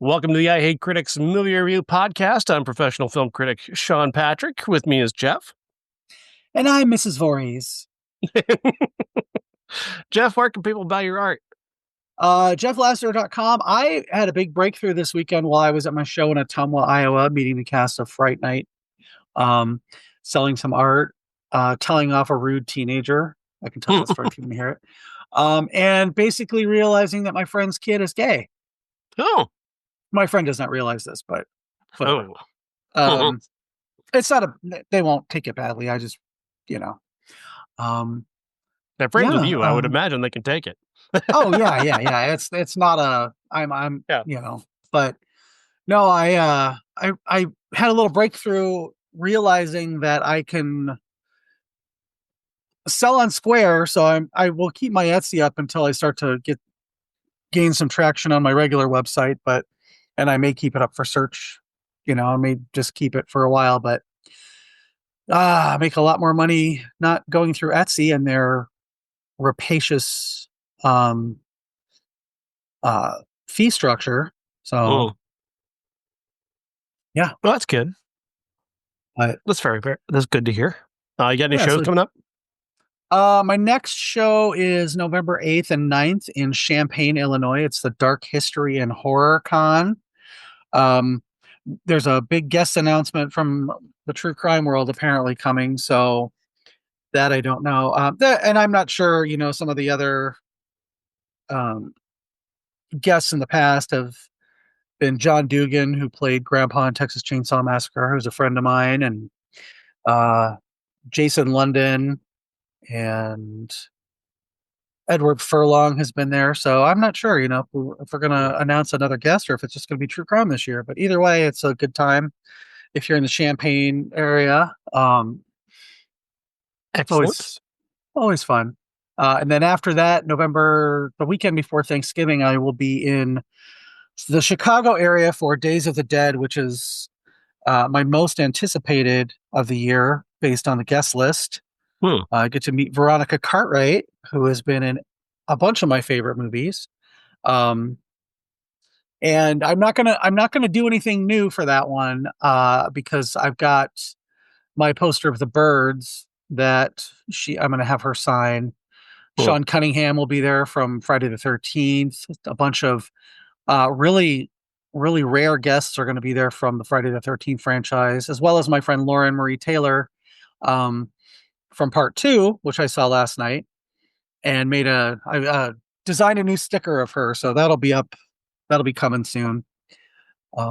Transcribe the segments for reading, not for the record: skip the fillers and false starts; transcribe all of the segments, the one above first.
Welcome to the I Hate Critics Movie Review Podcast. I'm professional film critic Sean Patrick. With me is Jeff. And I'm Mrs. Voorhees. Jeff, where can people buy your art? JeffLassiter.com. I had a big breakthrough this weekend while I was at my show in Ottumwa, Iowa, meeting the cast of Fright Night, selling some art, telling off a rude teenager. I can tell that's right if you can hear it. And basically realizing that my friend's kid is gay. Oh. My friend does not realize this, but oh. It's not they won't take it badly. I just, They're friends with you. I would imagine they can take it. Oh yeah. It's not I'm but no, I had a little breakthrough realizing that I can sell on Square. So I will keep my Etsy up until I start to gain some traction on my regular website, and I may keep it up for search. I may just keep it for a while, but I make a lot more money not going through Etsy and their rapacious fee structure. So yeah, well, that's good. That's very that's good to hear. You got any shows coming up? My next show is November 8th and 9th in Champaign, Illinois. It's the Dark History and Horror Con. There's a big guest announcement from the true crime world apparently coming, so that I don't know. And I'm not sure, some of the other guests in the past have been John Dugan, who played Grandpa in Texas Chainsaw Massacre, who's a friend of mine, and Jason London and Edward Furlong has been there. So I'm not sure, if we're going to announce another guest or if it's just going to be true crime this year. But either way, it's a good time if you're in the Champaign area. It's always fun. And then after that, the weekend before Thanksgiving, I will be in the Chicago area for Days of the Dead, which is my most anticipated of the year based on the guest list. I get to meet Veronica Cartwright, who has been in a bunch of my favorite movies. And I'm not gonna do anything new for that one because I've got my poster of the birds that I'm gonna have her sign. Cool. Sean Cunningham will be there from Friday the 13th. A bunch of really, really rare guests are going to be there from the Friday the 13th franchise, as well as my friend Lauren Marie Taylor from Part 2, which I saw last night, and I designed a new sticker of her, so that'll be up. That'll be coming soon. I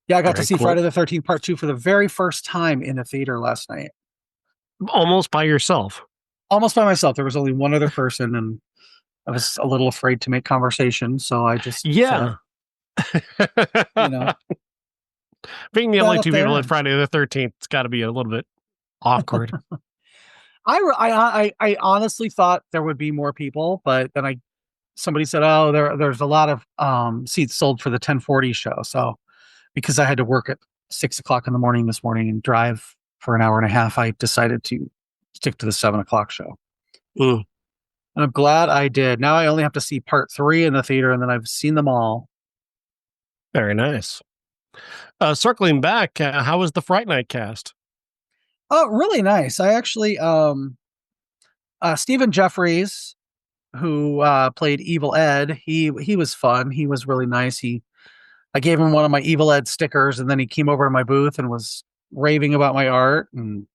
got to see Friday the 13th Part 2 for the very first time in a theater last night. Almost by yourself. Almost by myself. There was only one other person, and I was a little afraid to make conversation, so I just being the only two people at Friday the 13th, it's got to be a little bit awkward. I honestly thought there would be more people, but then somebody said, "Oh, there's a lot of seats sold for the 10:40 show." So because I had to work at 6:00 in the morning this morning and drive for an hour and a half, I decided to stick to the 7:00 show. And I'm glad I did. Now I only have to see Part 3 in the theater, and then I've seen them all. Very nice. Circling back, how was the Fright Night cast? Oh, really nice. I actually, Stephen Jeffries, who played Evil Ed, he was fun. He was really nice. I gave him one of my Evil Ed stickers, and then he came over to my booth and was raving about my art. And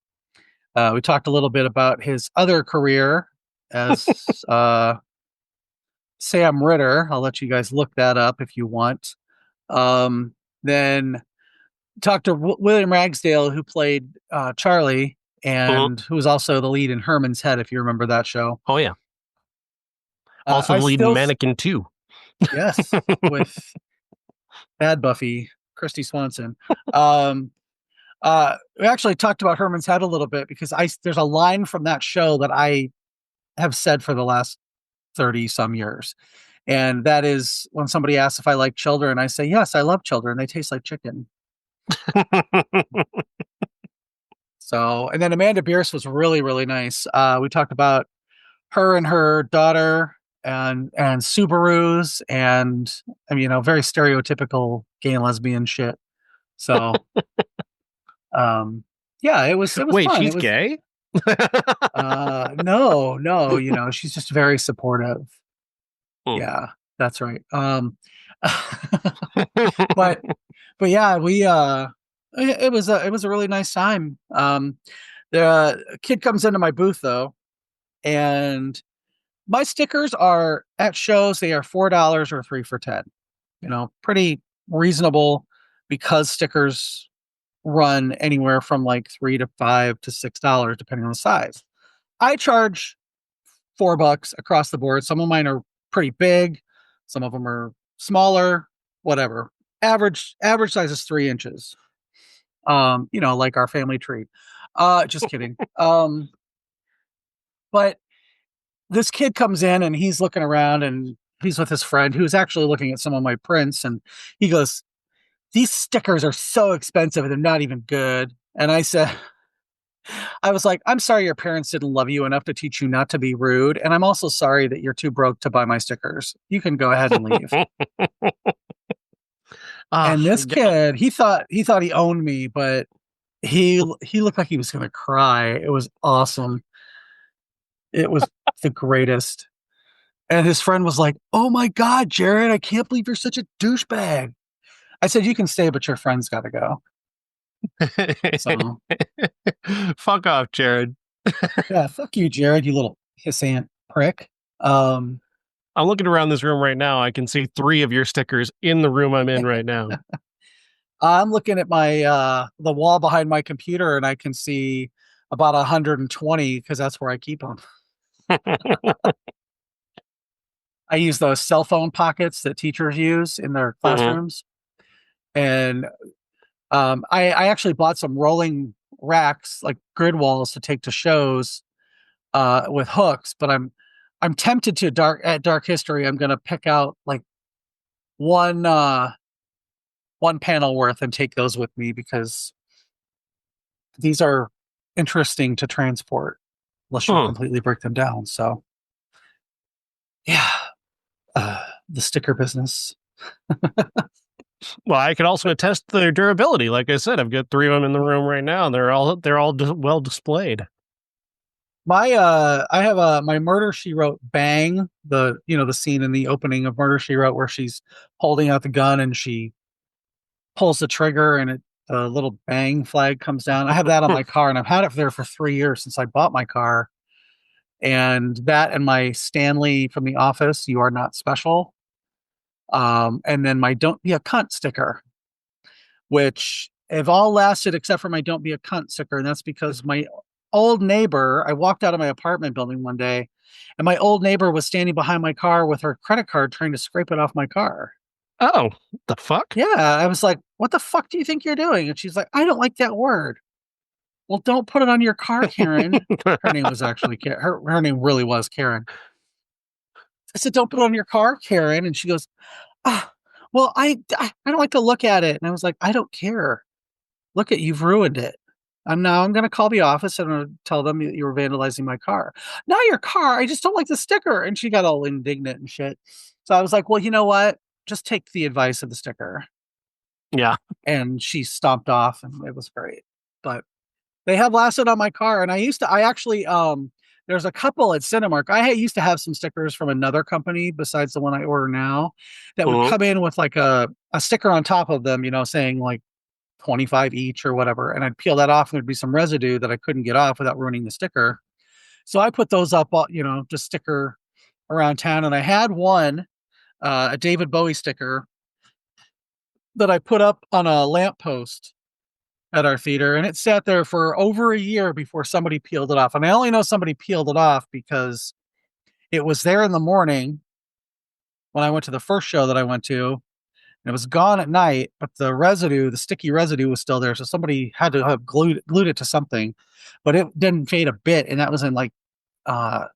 we talked a little bit about his other career as Sam Ritter. I'll let you guys look that up if you want. Then talked to William Ragsdale, who played Charlie, and who was also the lead in Herman's Head, if you remember that show. Oh, yeah. Also the lead in Mannequin 2. Yes, with Bad Buffy, Christy Swanson. We actually talked about Herman's Head a little bit because there's a line from that show that I have said for the last 30 some years. And that is when somebody asks if I like children, I say, yes, I love children. They taste like chicken. So, and then Amanda Bierce was really, really nice. We talked about her and her daughter and Subarus and I mean, very stereotypical gay and lesbian shit. So yeah, it was Wait, fun. she's It was gay? no, she's just very supportive. Hmm. Yeah, that's right. But but yeah, we it was a really nice time. The kid comes into my booth though, and my stickers are at shows, they are $4 or 3 for 10. Pretty reasonable because stickers run anywhere from like 3 to 5 to $6 depending on the size. I charge $4 across the board. Some of mine are pretty big, some of them are smaller, whatever. Average size is 3 inches. Like our family tree. Just kidding. But this kid comes in and he's looking around and he's with his friend who's actually looking at some of my prints, and he goes, "These stickers are so expensive and they're not even good." And I was like, "I'm sorry your parents didn't love you enough to teach you not to be rude, and I'm also sorry that you're too broke to buy my stickers. You can go ahead and leave." And this Yeah. kid, he thought he owned me, but he looked like he was gonna cry. It was awesome. It was the greatest. And his friend was like, "Oh my God, Jared, I can't believe you're such a douchebag." I said, "You can stay, but your friend's got to go." So, Fuck off, Jared. yeah, fuck you, Jared, you little pissant prick. Um, I'm looking around this room right now. I can see 3 of your stickers in the room I'm in right now. I'm looking at my the wall behind my computer, and I can see about 120 because that's where I keep them. I use those cell phone pockets that teachers use in their Mhm. classrooms, and I actually bought some rolling racks, like grid walls, to take to shows with hooks. But I'm tempted to dark history. I'm gonna pick out like one one panel worth and take those with me because these are interesting to transport unless you Hmm. completely break them down. So yeah, the sticker business. Well, I can also attest to their durability. Like I said, I've got 3 of them in the room right now, and they're all well displayed. I have my Murder She Wrote bang, the scene in the opening of Murder She Wrote where she's holding out the gun and she pulls the trigger and the little bang flag comes down. I have that on my car, and I've had it there for 3 years since I bought my car. And that and my Stanley from The Office, "You Are Not Special." And then my "Don't Be a Cunt" sticker, which have all lasted except for my "Don't Be a Cunt" sticker. And that's because my old neighbor, I walked out of my apartment building one day, and my old neighbor was standing behind my car with her credit card trying to scrape it off my car. Oh, the fuck? Yeah, I was like, "What the fuck do you think you're doing?" And she's like, "I don't like that word." "Well, don't put it on your car, Karen." Her name was actually Karen. Her name really was Karen. I said, "Don't put it on your car, Karen." And she goes, "Ah, well, I don't like to look at it." And I was like, "I don't care. Look at, you've ruined it. I'm gonna call the office and I'm gonna tell them that you were vandalizing my car." "Not your car. I just don't like the sticker." And she got all indignant and shit. So I was like, "Well, you know what? Just take the advice of the sticker." Yeah. And she stomped off, and it was great. But they have lasted on my car, and I actually, there's a couple at Cinemark. Used to have some stickers from another company besides the one I order now that would Mhm. come in with like a sticker on top of them, saying like 25 each or whatever. And I'd peel that off and there'd be some residue that I couldn't get off without ruining the sticker. So I put those up, just sticker around town. And I had one, a David Bowie sticker that I put up on a lamppost at our theater, and it sat there for over a year before somebody peeled it off. And I only know somebody peeled it off because it was there in the morning when I went to the first show that I went to, and it was gone at night, but the sticky residue was still there. So somebody had to have glued it to something, but it didn't fade a bit. And that was in like uh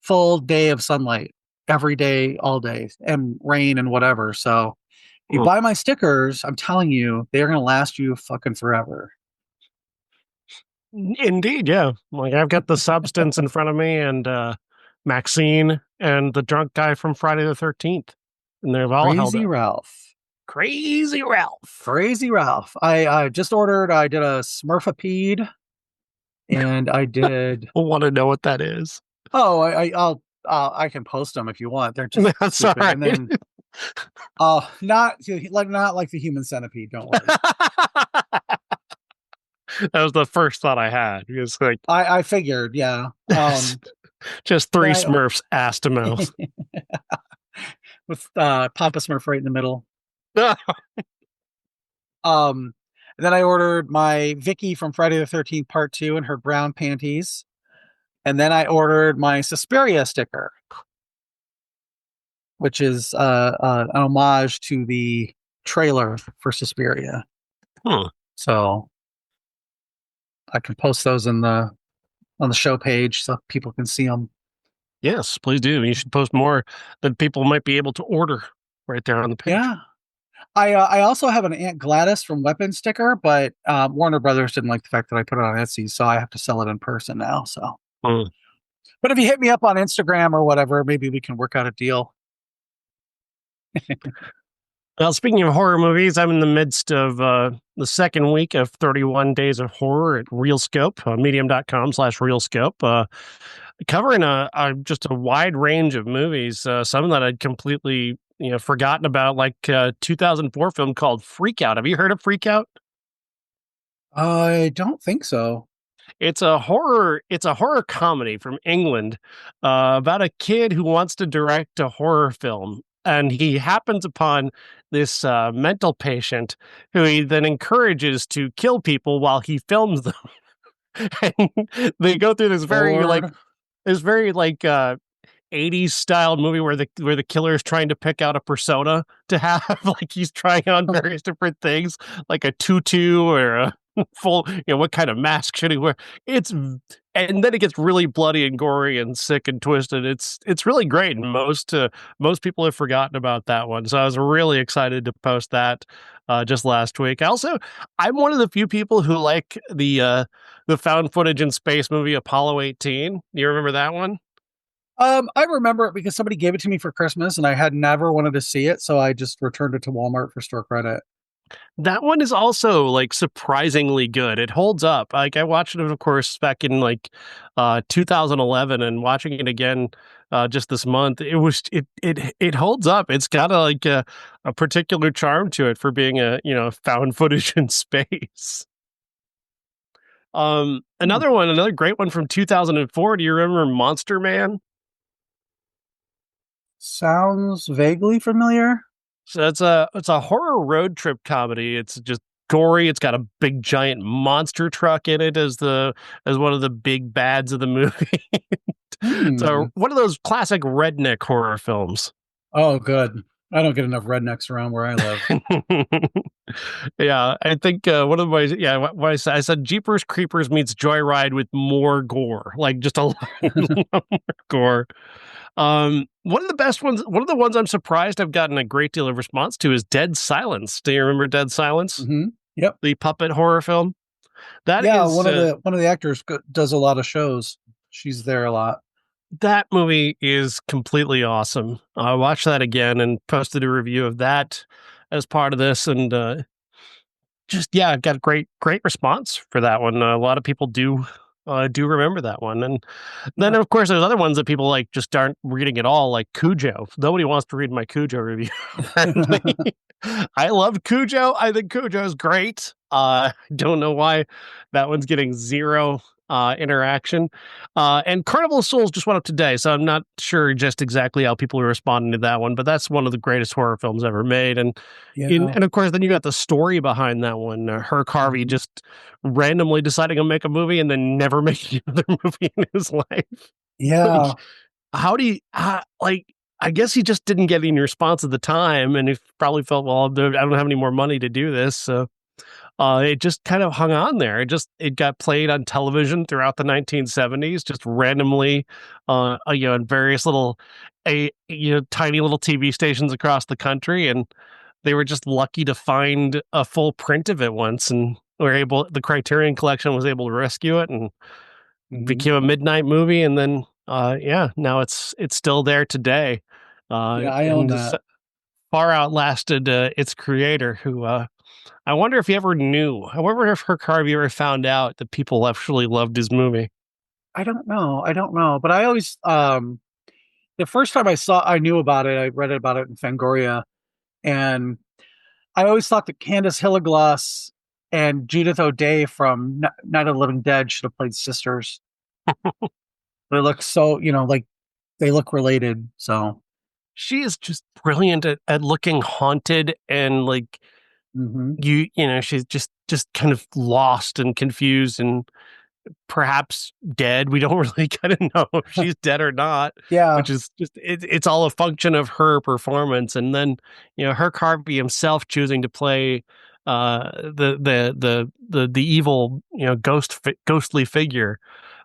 full day of sunlight every day, all day, and rain and whatever. So you Mm. buy my stickers, I'm telling you, they're gonna last you fucking forever. Indeed, yeah. Like I've got the substance in front of me and Maxine. and the drunk guy from Friday the 13th. And they've all held Crazy up. Ralph. Crazy Ralph. Crazy Ralph. I just ordered, I did a Smurfapede and I did. I want to know what that is. Oh, I can post them if you want. They're just That's all stupid. right. And then, not like the human centipede. Don't worry. That was the first thought I had. It's like I figured, yeah. just three I- Smurfs ass to mouth. with Papa Smurf right in the middle. And then I ordered my Vicky from Friday the 13th Part 2 and her brown panties. And then I ordered my Suspiria sticker, which is an homage to the trailer for Suspiria. So I can post those on the show page so people can see them. Yes, please do. You should post more that people might be able to order right there on the page. Yeah. I also have an Aunt Gladys from Weapon sticker, but Warner Brothers didn't like the fact that I put it on Etsy, so I have to sell it in person now. So, but if you hit me up on Instagram or whatever, maybe we can work out a deal. Well, speaking of horror movies, I'm in the midst of the second week of 31 Days of Horror at RealScope, medium.com/RealScope, covering just a wide range of movies, some that I'd completely forgotten about, like a 2004 film called Freak Out. Have you heard of Freak Out? I don't think so. It's a horror comedy from England about a kid who wants to direct a horror film. And he happens upon this mental patient who he then encourages to kill people while he films them. And they go through this very 80s style movie where the killer is trying to pick out a persona to have. Like he's trying on various different things, like a tutu or a full, what kind of mask should he wear? And then it gets really bloody and gory and sick and twisted. It's really great. And most people have forgotten about that one. So I was really excited to post that just last week. I'm one of the few people who like the found footage in space movie Apollo 18. Do you remember that one? I remember it because somebody gave it to me for Christmas and I had never wanted to see it, so I just returned it to Walmart for store credit. That one is also surprisingly good. It holds up. Like I watched it, of course, back in 2011, and watching it again just this month, it holds up. It's got a particular charm to it for being a found footage in space. Another great one from 2004. Do you remember Monster Man? Sounds vaguely familiar. So it's a horror road trip comedy. It's just gory. It's got a big giant monster truck in it as one of the big bads of the movie. So one of those classic redneck horror films. Oh, good. I don't get enough rednecks around where I live. Yeah, I think one of my what I said Jeepers Creepers meets Joyride with more gore, like just a lot more gore. One of the best ones, one of the ones I'm surprised I've gotten a great deal of response to is Dead Silence. Do you remember Dead Silence? Mm-hmm. Yep. The puppet horror film. One of the actors does a lot of shows. She's there a lot. That movie is completely awesome. I watched that again and posted a review of that as part of this, and got a great response for that one. A lot of people do remember that one, and then of course there's other ones that people just aren't reading at all, like Cujo. Nobody wants to read my Cujo review. I love Cujo. I think Cujo is great. Don't know why that one's getting zero interaction. And Carnival of Souls just went up today, so I'm not sure just exactly how people are responding to that one, but that's one of the greatest horror films ever made. And and of course, then you got the story behind that one. Herc Harvey just randomly deciding to make a movie and then never making another movie in his life. Yeah. How do you I guess he just didn't get any response at the time, and he probably felt, well, I don't have any more money to do this, so it just kind of hung on there. It got played on television throughout the 1970s, just randomly, in various little, tiny little TV stations across the country, and they were just lucky to find a full print of it once, and the Criterion Collection was able to rescue it and became a midnight movie, and then Yeah, now it's still there today, Yeah, I own and this that. far outlasted its creator. Who I wonder if he ever knew. I wonder if her Harvey ever found out that people actually loved his movie. I don't know. I don't know. But I always the first time I knew about it, I read about it in Fangoria, and I always thought that Candace Hillegloss and Judith O'Dea from Night of the Living Dead should have played sisters. They look so, like they look related. So, She is just brilliant at looking haunted and like mhm. she's just kind of lost and confused and perhaps dead. We don't really kind of know if she's dead or not, Yeah. which is just it's all a function of her performance. And then Herc Harvey himself choosing to play the evil ghostly figure.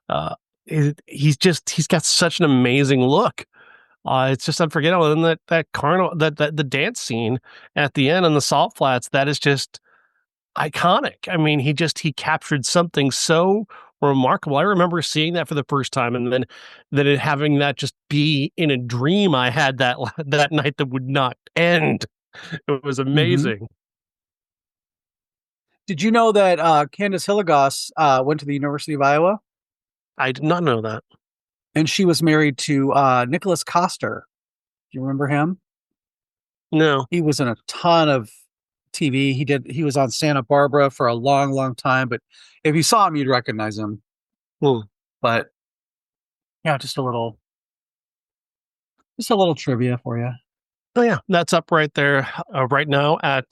Uh, he's got such an amazing look. It's just unforgettable. And that carnival, that the dance scene at the end on the salt flats, that is just iconic. I mean, he captured something so remarkable. I remember seeing that for the first time, and then having that just be in a dream I had that night that would not end. It was Mhm. amazing. Did you know that Candace Hillegloss went to the University of Iowa I did not know that. and she was married to Nicholas Coster? Do you remember him? No. He was in a ton of TV. He was on Santa Barbara for a long, long time, but if you saw him, you'd recognize him. Hmm. But yeah, just a little trivia for you. Oh yeah, that's up right there right now at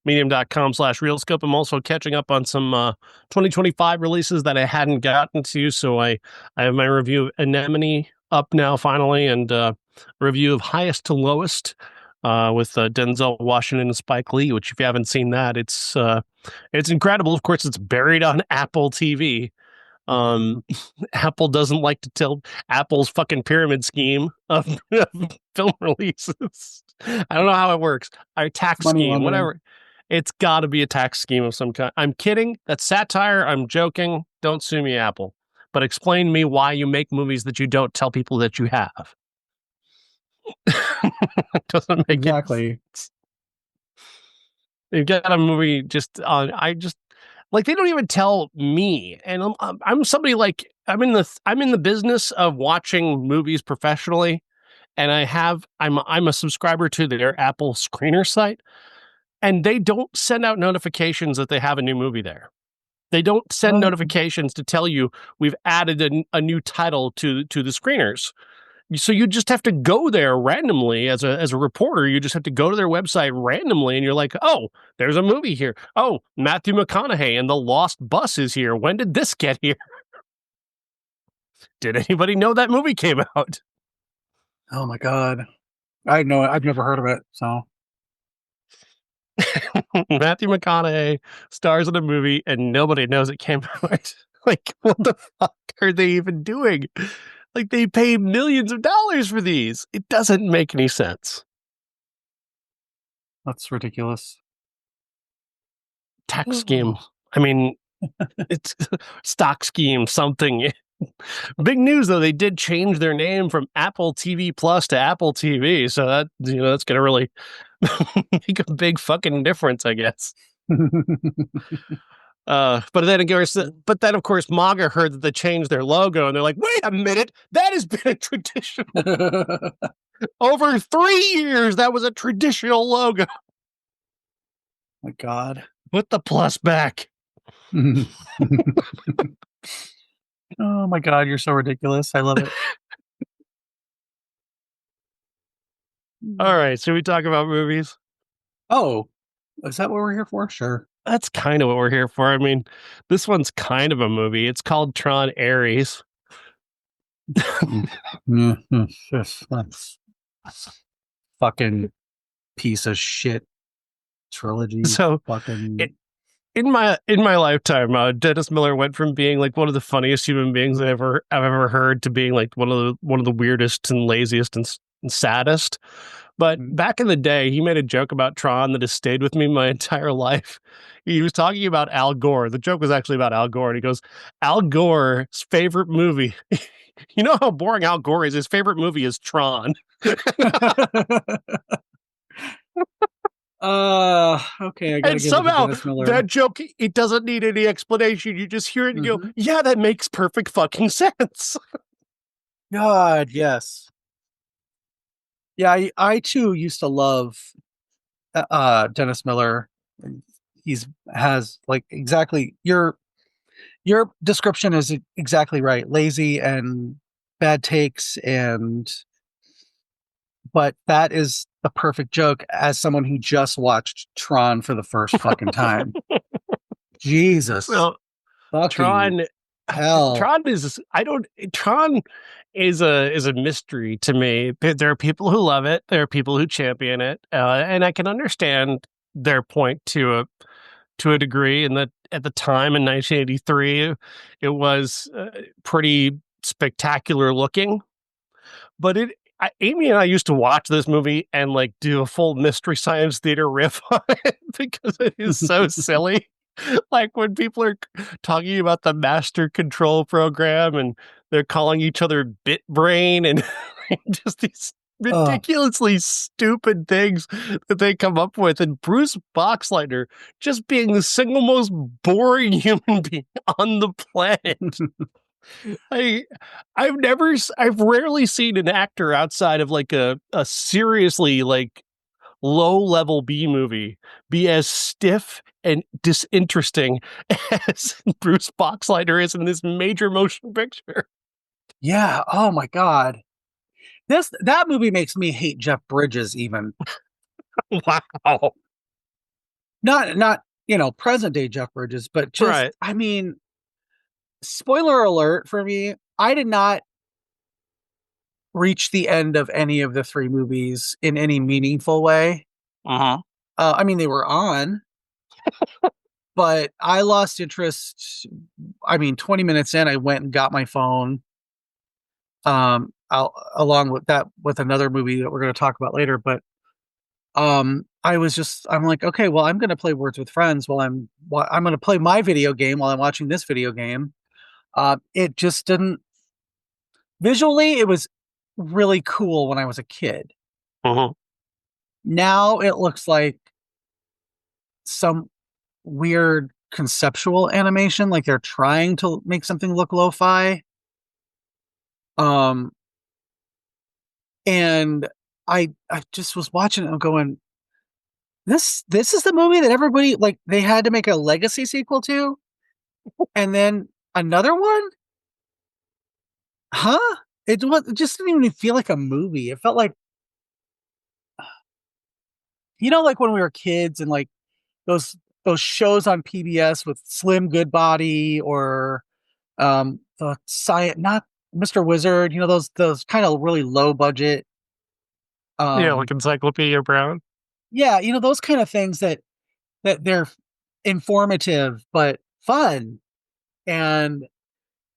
medium.com/realscope. I'm also catching up on some 2025 releases that I hadn't gotten to. So I have my review of Anemone up now finally, and review of Highest to Lowest with Denzel Washington and Spike Lee, which if you haven't seen that, it's incredible. Of course, it's buried on Apple TV. Um, Apple doesn't like to tell Apple's fucking pyramid scheme of film releases. I don't know how it works. Our tax Money scheme, laundering. whatever. It's got to be a tax scheme of some kind. I'm kidding. That's satire. I'm joking. Don't sue me, Apple. But explain to me why you make movies that you don't tell people that you have. It doesn't make any Exactly. sense. You've got a movie just on. I just like they don't even tell me, and I'm somebody like I'm in the business of watching movies professionally, and I'm a subscriber to their Apple screener site, and they don't send out notifications that they have a new movie there. They don't send What? notifications to tell you we've added a new title to the screeners. So you just have to go there randomly as a reporter. You just have to go to their website randomly, and you're like, oh, there's a movie here. Oh, Matthew McConaughey and the Lost Bus is here. When did this get here? Did anybody know that movie came out? Oh my God. I know it. I've never heard of it. So Matthew McConaughey stars in a movie, and nobody knows it came out. Like, what the fuck are they even doing? Like, they pay millions of dollars for these. It doesn't make any sense. that's ridiculous. Tax scheme. I mean, it's stock scheme, something. Big news though, they did change their name from Apple TV Plus to Apple TV, so that's gonna really make a big fucking difference, I guess. But then of course MAGA heard that they changed their logo, and they're like, wait a minute, that has been a traditional over 3 years. That was a traditional logo. My God. Put the plus back. Oh my God, you're so ridiculous. I love it. All right, should we talk about movies? Oh, is that what we're here for? Sure. That's kind of what we're here for. I mean, this one's kind of a movie. It's called Tron Ares. That's fucking piece of shit trilogy. So, Fucking. it, in my lifetime, Dennis Miller went from being like one of the funniest human beings I've ever heard to being like one of the weirdest and laziest and saddest. But back in the day, he made a joke about Tron that has stayed with me my entire life. He was talking about Al Gore. The joke was actually about Al Gore, and he goes, "Al Gore's favorite movie." You know how boring Al Gore is? His favorite movie is Tron. Okay, I gotta And give it to somehow Dennis Miller. that joke, it doesn't need any explanation. You just hear it and go, Hmm. yeah, that makes perfect fucking sense. God, yes. Yeah, I too used to love Dennis Miller. He's has like exactly your description is exactly right. Lazy and bad takes, and but that is the perfect joke as someone who just watched Tron for the first fucking time. Jesus Well, fucking Tron hell. Tron is I don't Tron is a mystery to me. There are people who love it, there are people who champion it, and I can understand their point to a degree. And that at the time in 1983, it was pretty spectacular looking. But Amy and I used to watch this movie and like do a full Mystery Science Theater riff on it because it is so silly. Like when people are talking about the master control program and they're calling each other bit brain and just these Oh, ridiculously stupid things that they come up with, and Bruce Boxleitner just being the single most boring human being on the planet. I I've rarely seen an actor outside of like a seriously like low level B movie be as stiff and disinteresting as Bruce Boxleitner is in this major motion picture. yeah. Oh my God. That movie makes me hate Jeff Bridges even. Wow. Not present day Jeff Bridges, but just Right. I mean, spoiler alert for me, I did not reach the end of any of the three movies in any meaningful way. Uh-huh. I mean, they were on, but I lost interest. I mean, 20 minutes in, I went and got my phone. Along with that, with another movie that we're going to talk about later. But I'm like, okay, well, I'm going to play Words with Friends while I'm going to play my video game while I'm watching this video game. It just didn't visually. It was really cool when I was a kid. Uh-huh. Now it looks like some weird conceptual animation, like they're trying to make something look lo-fi. Um, and I just was watching it and going, this is the movie that everybody like they had to make a legacy sequel to, and then another one, huh? It just didn't even feel like a movie. It felt like like when we were kids and like those those shows on PBS with Slim Goodbody or the science, not Mr. Wizard, those kind of really low budget, Yeah, like um Encyclopedia Brown. yeah, those kind of things that they're informative but fun. And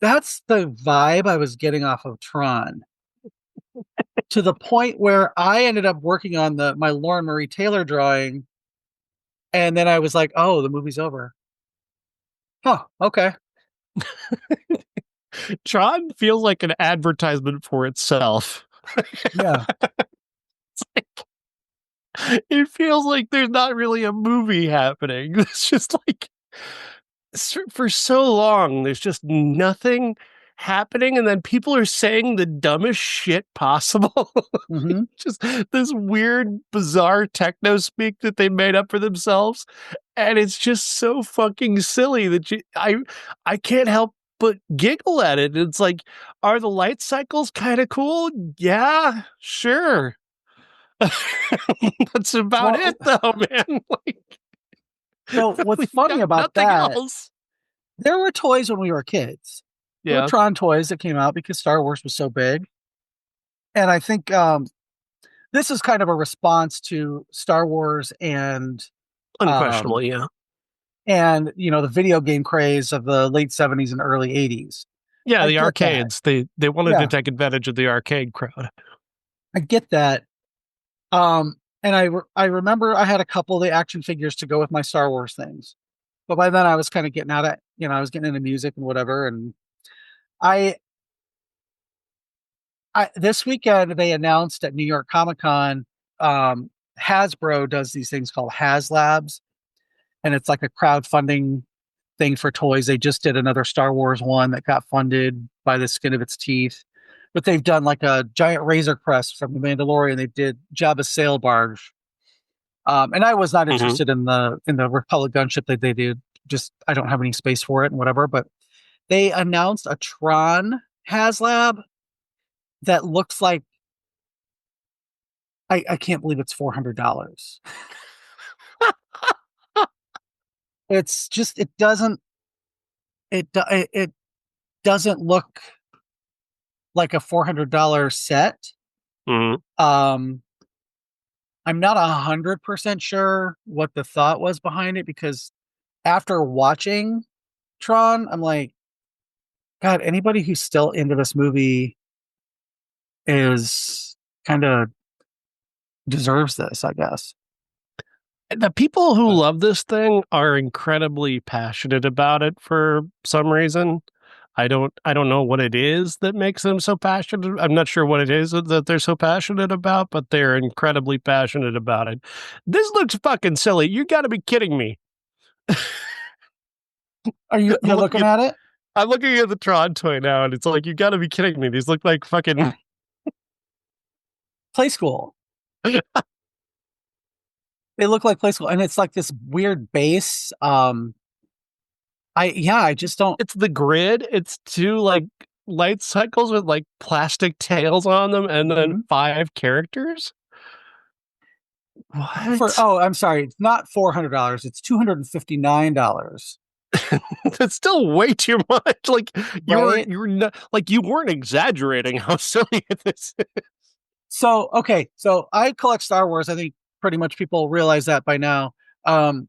that's the vibe I was getting off of Tron, to the point where I ended up working on the my Lauren Marie Taylor drawing, and then I was like, oh, the movie's over. Huh, okay. Tron feels like an advertisement for itself. Yeah. It feels like there's not really a movie happening. It's just like for so long, there's just nothing happening, and then people are saying the dumbest shit possible. Hmm. Just this weird, bizarre techno speak that they made up for themselves, and it's just so fucking silly that I can't help but giggle at it. It's like, are the light cycles kind of cool? Yeah, sure. That's about it, Well, though, man. Like, so what's we funny got about nothing that, else. there were toys when we were kids. There were Yeah, Tron toys that came out because Star Wars was so big. And I think this is kind of a response to Star Wars um, unquestionably, yeah. and the video game craze of the late 70s and early 80s. Yeah, I the get that. arcades. They wanted to Yeah, take advantage of the arcade crowd. I get that. And I remember I had a couple of the action figures to go with my Star Wars things. But by then I was kind of getting out of, I was getting into music and whatever. And I this weekend they announced at New York Comic Con, Hasbro does these things called HasLabs, and it's like a crowdfunding thing for toys. They just did another Star Wars one that got funded by the skin of its teeth. But they've done like a giant Razor Crest from The Mandalorian. They did Jabba's sail barge. And I was not Mm-hmm. interested in the Republic gunship that they did. Just I don't have any space for it and whatever. But they announced a Tron HasLab that looks like I can't believe it's $400. It's just it doesn't look like a $400 set. Mm-hmm. Um, I'm not 100% sure what the thought was behind it because after watching Tron, I'm like, God, anybody who's still into this movie is kind of deserves this, I guess. The people who But love this thing are incredibly passionate about it for some reason. I don't know what it is that makes them so passionate. I'm not sure what it is that they're so passionate about, but they're incredibly passionate about it. This looks fucking silly. You got to be kidding me. I'm you're looking looking at at it? I'm looking at the Tron toy now, and it's like you got to be kidding me. These look like fucking. Play School. They look like Play School, and it's like this weird base. I just don't. It's the grid. It's two like light cycles with like plastic tails on them, and then Mhm. 5 characters. What? I'm sorry, it's not $400. It's $259. That's still way too much. Like Right? you were not, like you weren't exaggerating how silly this is. So okay, so I collect Star Wars. I think pretty much people realize that by now. Um,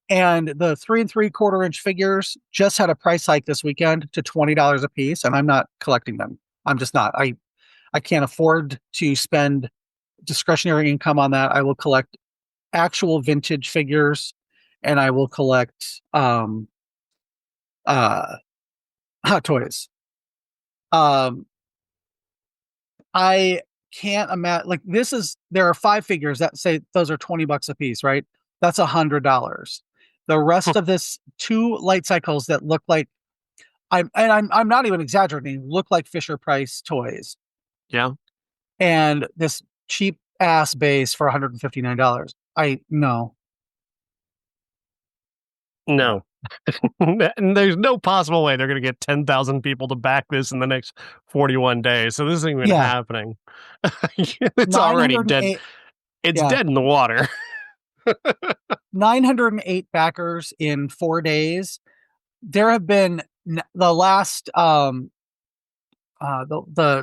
and the 3 3/4 inch figures just had a price hike this weekend to $20 a piece, and I'm not collecting them. I'm just not. I can't afford to spend discretionary income on that. I will collect actual vintage figures, and I will collect uh Hot Toys. Um, I can't imagine like this is there are 5 figures that say those are $20 a piece, right? That's $100. The rest of this 2 light cycles that look like I'm not even exaggerating, look like Fisher Price toys. Yeah. And this cheap ass base for $159. I no. No. And there's no possible way they're going to get 10,000 people to back this in the next 41 days. So this isn't even Yeah. happening. It's already dead. 908 It's yeah. dead in the water. 908 backers in 4 days. There have been the last the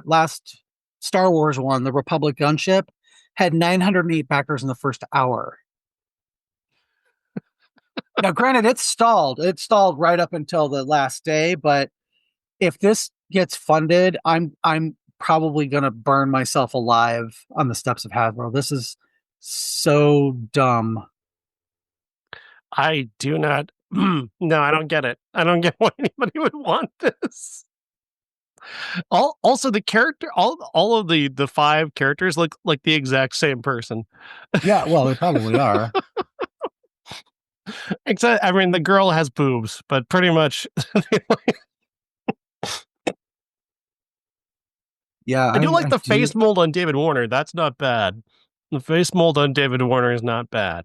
last Star Wars one, the Republic gunship, had 908 backers in the first hour. Now, granted, it's stalled. It stalled right up until the last day, but if this gets funded, I'm probably gonna burn myself alive on the steps of Hasbro. This is so dumb. I do not. No, I don't get it. I don't get why anybody would want this. Also the character, all of the 5 characters look like the exact same person. Yeah, well, they probably are. Except, I mean, the girl has boobs, but pretty much. Yeah, I do like I the do. face mold on David Warner. That's not bad. The face mold on David Warner is not bad.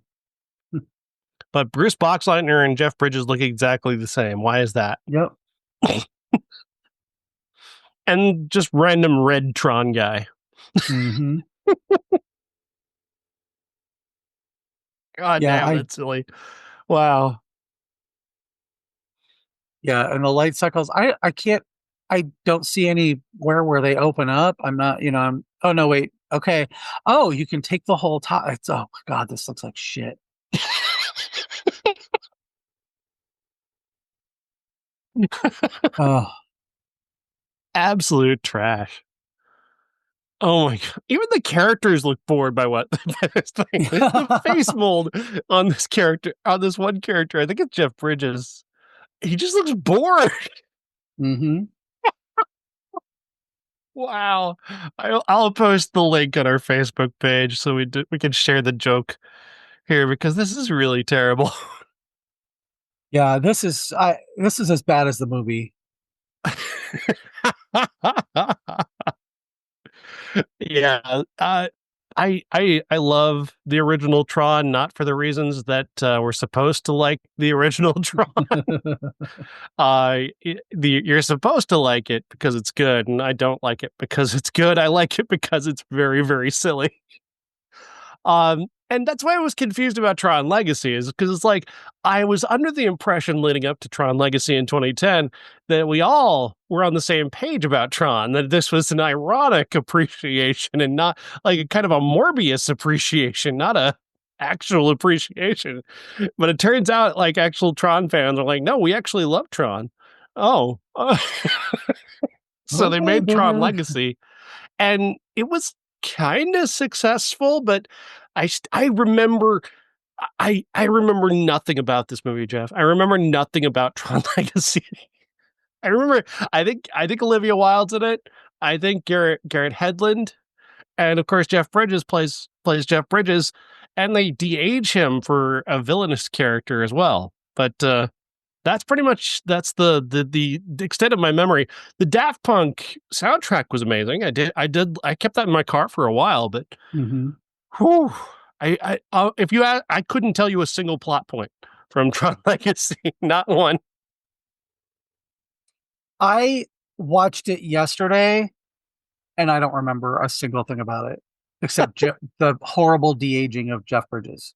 But Bruce Boxleitner and Jeff Bridges look exactly the same. Why is that? Yep. And just random red Tron guy. Mm-hmm. God Yeah, damn, that's silly. Wow. yeah, and the light cycles, I can't, I don't see anywhere where they open up. I'm not, oh no, wait, okay. Oh, you can take the whole top. It's, oh my God, this looks like shit. Oh, Absolute trash. Oh my god. Even the characters look bored by what by this thing. The face mold on this character, on this one character, I think it's Jeff Bridges. He just looks bored. mm-hmm. Wow. I'll post the link on our Facebook page so we can share the joke here because this is really terrible. Yeah, this is as bad as the movie. Yeah, I love the original Tron, not for the reasons that we're supposed to like the original Tron. You're supposed to like it because it's good, and I don't like it because it's good. I like it because it's very, very silly. And that's why I was confused about Tron Legacy, is because it's like I was under the impression leading up to Tron Legacy in 2010 that we all were on the same page about Tron, that this was an ironic appreciation and not like a kind of a Morbius appreciation, not a actual appreciation. But it turns out like actual Tron fans are like, no, we actually love Tron. Oh, so they Okay, made Tron boomer. Legacy and it was kind of successful, but I remember I remember nothing about this movie, Jeff. I remember nothing about Tron Legacy. I remember I think Olivia Wilde's in it. I think Garrett Hedlund, and of course Jeff Bridges plays Jeff Bridges, and they de-age him for a villainous character as well. But that's pretty much the extent of my memory. The Daft Punk soundtrack was amazing. I kept that in my car for a while, but Hmm. whew, if you I couldn't tell you a single plot point from Tron Legacy, not one. I watched it yesterday and I don't remember a single thing about it except the horrible de-aging of Jeff Bridges.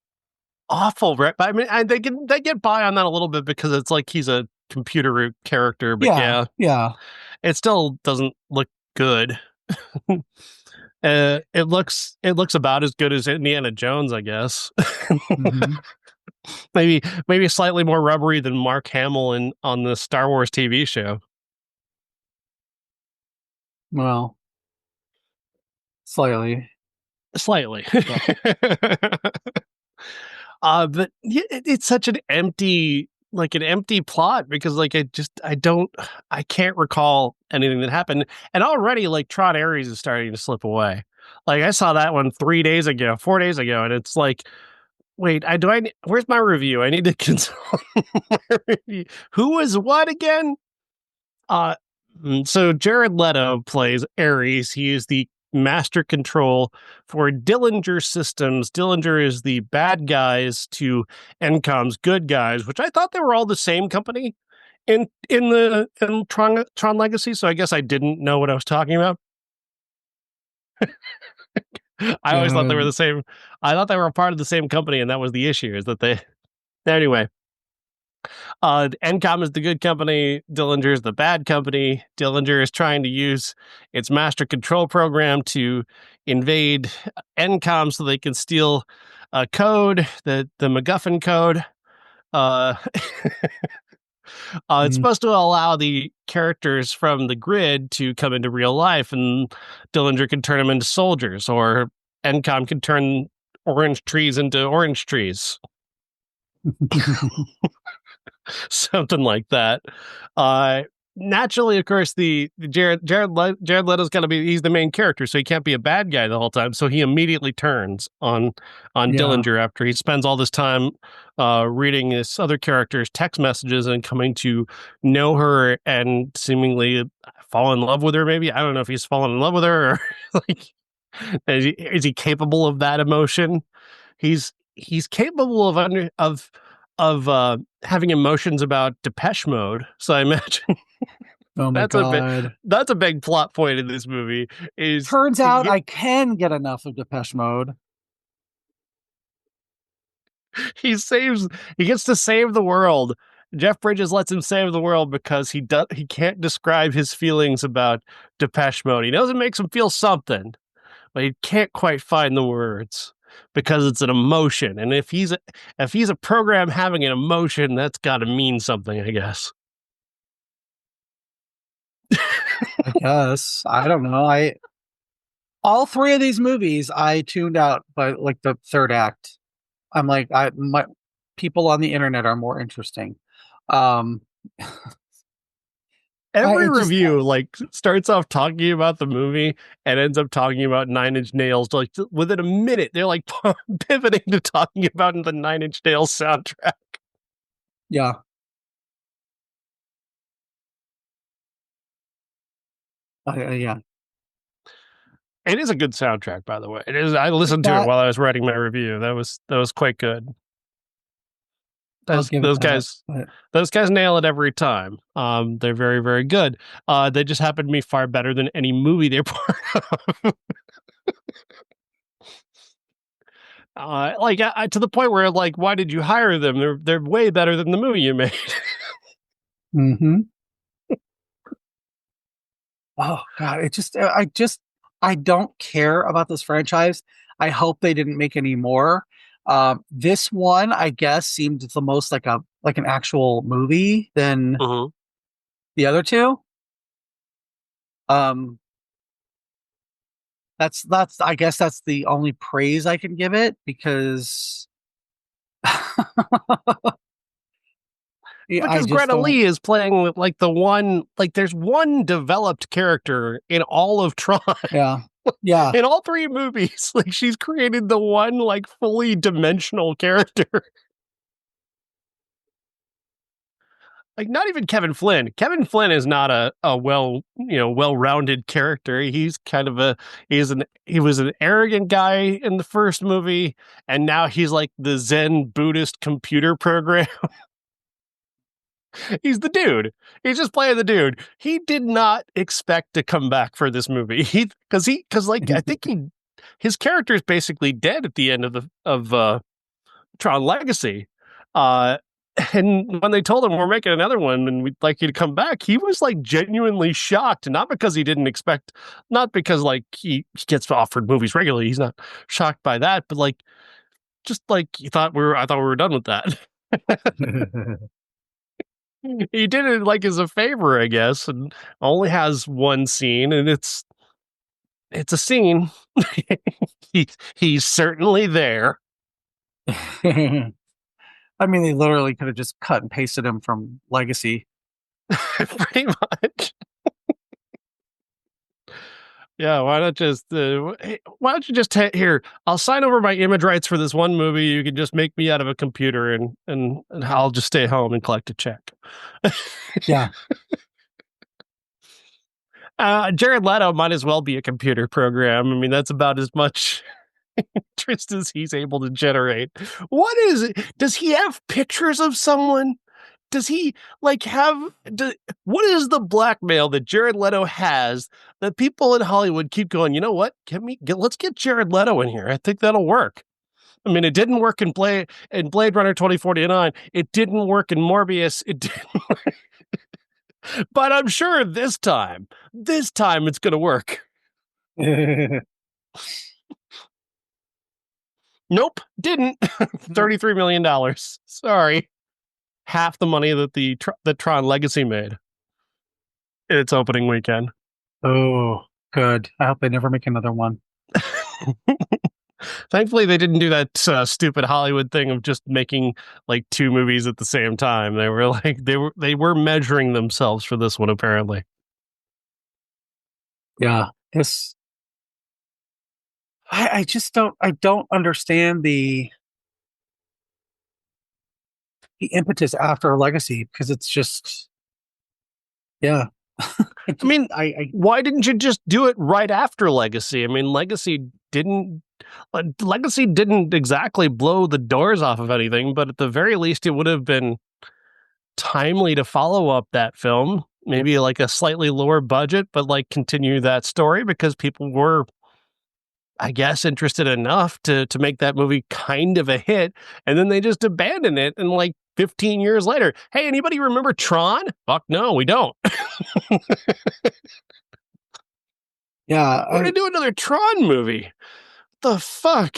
Awful, right? But I mean, they get by on that a little bit because it's like he's a computer character, but Yeah, yeah, yeah. it still doesn't look good. It looks about as good as Indiana Jones, I guess. Hmm. maybe slightly more rubbery than Mark Hamill on the Star Wars TV show. Well, slightly. Slightly. Yeah. But yeah, it's such an empty plot because like I can't recall anything that happened, and already like Tron Ares is starting to slip away. Like I saw that one 3 days ago, 4 days ago, and it's like, wait, where's my review? I need to consult my review. Who was what again? Uh, so Jared Leto plays Ares. He is the master control for Dillinger Systems. Dillinger is the bad guys to Encom's good guys, which I thought they were all the same company in Tron Legacy. So I guess I didn't know what I was talking about. I always thought they were Good. the same. I thought they were a part of the same company, and that was the issue. Is that they anyway? Encom is the good company. Dillinger is the bad company. Dillinger is trying to use its master control program to invade Encom so they can steal a code, the MacGuffin code. Uh, it's Mm. supposed to allow the characters from the grid to come into real life, and Dillinger can turn them into soldiers, or Encom can turn orange trees into orange trees. Something like that. Uh, Naturally, of course, the Jared Leto's got to be he's the main character, so he can't be a bad guy the whole time. So he immediately turns on Yeah. Dillinger after he spends all this time reading this other character's text messages and coming to know her and seemingly fall in love with her. Maybe I don't know if he's fallen in love with her or like is he capable of that emotion? He's capable of having emotions about Depeche Mode. So I imagine Oh my that's a big God. that's a big plot point in this movie. Is Turns he out get, I can get enough of Depeche Mode. he saves he gets to save the world. Jeff Bridges lets him save the world because he can't describe his feelings about Depeche Mode. He knows it makes him feel something, but he can't quite find the words because it's an emotion. And if he's a program having an emotion, that's got to mean something, I guess. I guess. I don't know. I all three of these movies I tuned out by like the third act. I'm like, I my people on the internet are more interesting. Um Every I just review like starts off talking about the movie and ends up talking about Nine Inch Nails. Like within a minute, they're like pivoting to talking about the Nine Inch Nails soundtrack. yeah. Yeah. It is a good soundtrack, by the way. It is. I listened to it That while I was writing my review. That was quite good. I'll Those give it those that. guys But those guys nail it every time. They're very very good. They just happen to be far better than any movie they're part of. Like to the point where like, why did you hire them? They're way better than the movie you made. mm-hmm. Oh God, I don't care about this franchise. I hope they didn't make any more. This one, I guess, seemed the most like an actual movie than Mhm. the other two. Um, that's I guess that's the only praise I can give it because yeah, I Because just Greta don't. Lee is playing with like the one, like there's one developed character in all of Tron. Yeah, yeah. In all three movies, like she's created the one like fully dimensional character. Like not even Kevin Flynn. Kevin Flynn is not a well-rounded character. He's kind of he was an arrogant guy in the first movie, and now he's like the Zen Buddhist computer program. He's the dude. He's just playing the dude. He did not expect to come back for this movie. Because like I think his character is basically dead at the end of Tron Legacy. Uh, and when they told him we're making another one and we'd like you to come back, he was like genuinely shocked. Not because he didn't expect, not because like he gets offered movies regularly. He's not shocked by that, but like just like I thought we were done with that. He did it like as a favor, I guess, and only has one scene, and it's a scene. He's certainly there. I mean, they literally could have just cut and pasted him from Legacy. Pretty much. Yeah, why not just why don't you just here? I'll sign over my image rights for this one movie. You can just make me out of a computer, and I'll just stay home and collect a check. Yeah. Jared Leto might as well be a computer program. I mean, that's about as much interest as he's able to generate. What is it? Does he have pictures of someone? Does he like what is the blackmail that Jared Leto has that people in Hollywood keep going, you know what? Let's get Jared Leto in here. I think that'll work. I mean, it didn't work in Blade Runner 2049. It didn't work in Morbius. It didn't work. But I'm sure this time it's going to work. Nope, didn't. $33 million. Sorry. Half the money that the Tron Legacy made in its opening weekend. Oh, good. I hope they never make another one. Thankfully, they didn't do that stupid Hollywood thing of just making like two movies at the same time. They were like they were measuring themselves for this one, apparently. Yeah. This I just don't understand the impetus after Legacy because it's just yeah. I mean, I why didn't you just do it right after Legacy? I mean, Legacy didn't exactly blow the doors off of anything, but at the very least, it would have been timely to follow up that film. Maybe like a slightly lower budget, but like continue that story because people were, I guess, interested enough to make that movie kind of a hit, and then they just abandon it. And like 15 years later, hey, anybody remember Tron? Fuck no, we don't. yeah, We're gonna do another Tron movie. The fuck?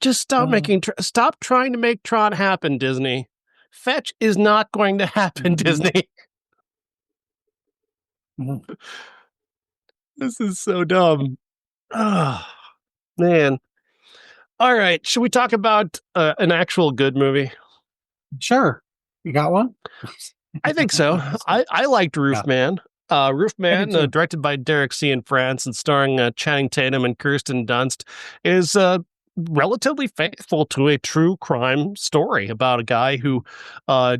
Just stop trying to make Tron happen, Disney. Fetch is not going to happen, Disney. This is so dumb. Oh, man. All right, should we talk about an actual good movie? sure. You got one? I think so. So, I liked yeah, Roofman. I did Roofman, too. directed by Derek Cianfrance and starring Channing Tatum and Kirsten Dunst, is relatively faithful to a true crime story about a guy who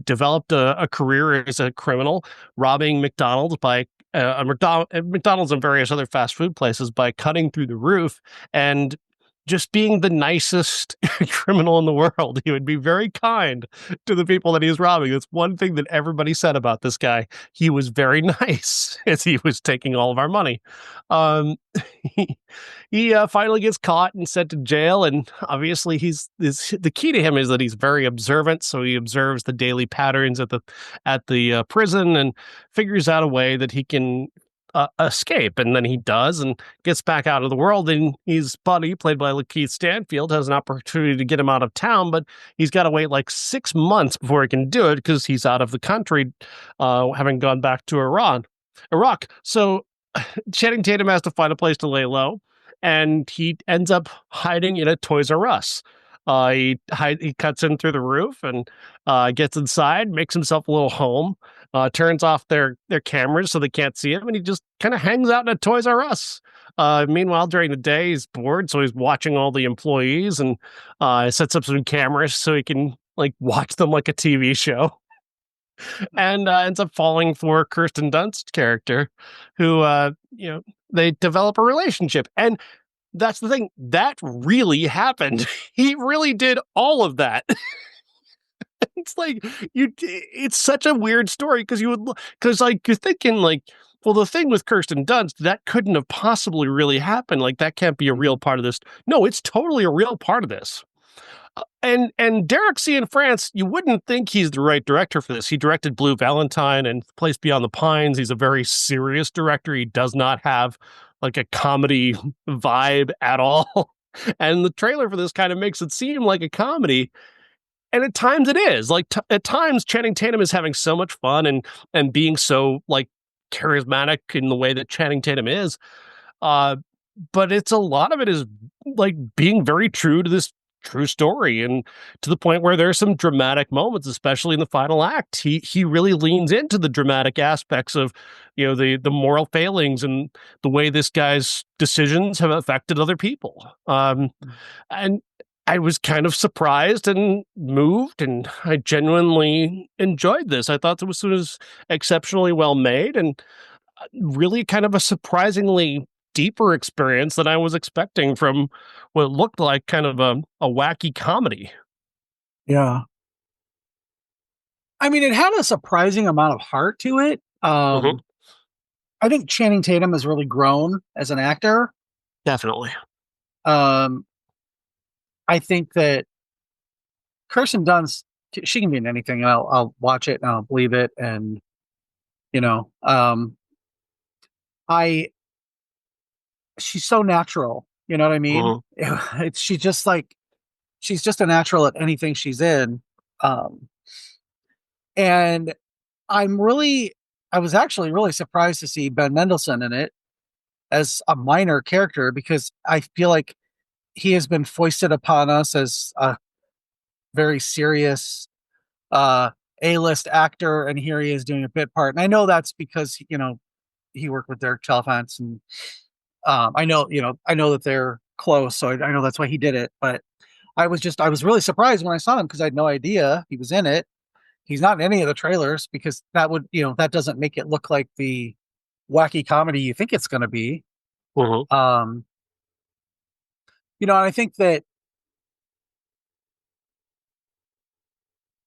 developed a career as a criminal, robbing McDonald's and various other fast food places by cutting through the roof and just being the nicest criminal in the world. He would be very kind to the people that he was robbing. That's one thing that everybody said about this guy. He was very nice as he was taking all of our money. Um, he he finally gets caught and sent to jail, and obviously the key to him is that he's very observant. So he observes the daily patterns at the prison and figures out a way that he can escape, and then he does, and gets back out of the world. And his buddy, played by Lakeith Stanfield, has an opportunity to get him out of town, but he's got to wait like 6 months before he can do it because he's out of the country, having gone back to Iraq. So Channing Tatum has to find a place to lay low, and he ends up hiding in a Toys R Us. He cuts in through the roof and gets inside, makes himself a little home, turns off their cameras so they can't see him, and he just kind of hangs out in a Toys R Us. Meanwhile, during the day, he's bored, so he's watching all the employees and sets up some cameras so he can like watch them like a TV show. And ends up falling for Kirsten Dunst's character, who they develop a relationship. And that's the thing, that really happened. He really did all of that. It's like it's such a weird story because like you're thinking like, well, the thing with Kirsten Dunst, that couldn't have possibly really happened. Like that can't be a real part of this. No, it's totally a real part of this. And Derek Cianfrance, you wouldn't think he's the right director for this. He directed Blue Valentine and Place Beyond the Pines. He's a very serious director. He does not have like a comedy vibe at all. And the trailer for this kind of makes it seem like a comedy. And at times it is. Like at times Channing Tatum is having so much fun and being so like charismatic in the way that Channing Tatum is. Uh, but it's a lot of it is like being very true to this true story, and to the point where there are some dramatic moments, especially in the final act. He really leans into the dramatic aspects of the moral failings and the way this guy's decisions have affected other people. And I was kind of surprised and moved, and I genuinely enjoyed this. I thought it was exceptionally well made and really kind of a surprisingly deeper experience than I was expecting from what looked like kind of a wacky comedy. Yeah. I mean, it had a surprising amount of heart to it. Mhm. I think Channing Tatum has really grown as an actor. Definitely. Um, I think that Kirsten Dunst, she can be in anything, and I'll watch it and I'll believe it. And you know, um, I she's so natural. You know what I mean? Mhm. It's she just like she's just a natural at anything she's in. Um, and I was actually really surprised to see Ben Mendelsohn in it as a minor character because I feel like he has been foisted upon us as a very serious uh A-list actor, and here he is doing a bit part. And I know that's because he worked with Derek Chalfant, and I know that they're close, so I know that's why he did it. But I was really surprised when I saw him because I had no idea he was in it. He's not in any of the trailers because that doesn't make it look like the wacky comedy you think it's going to be. Mhm. Um, and I think that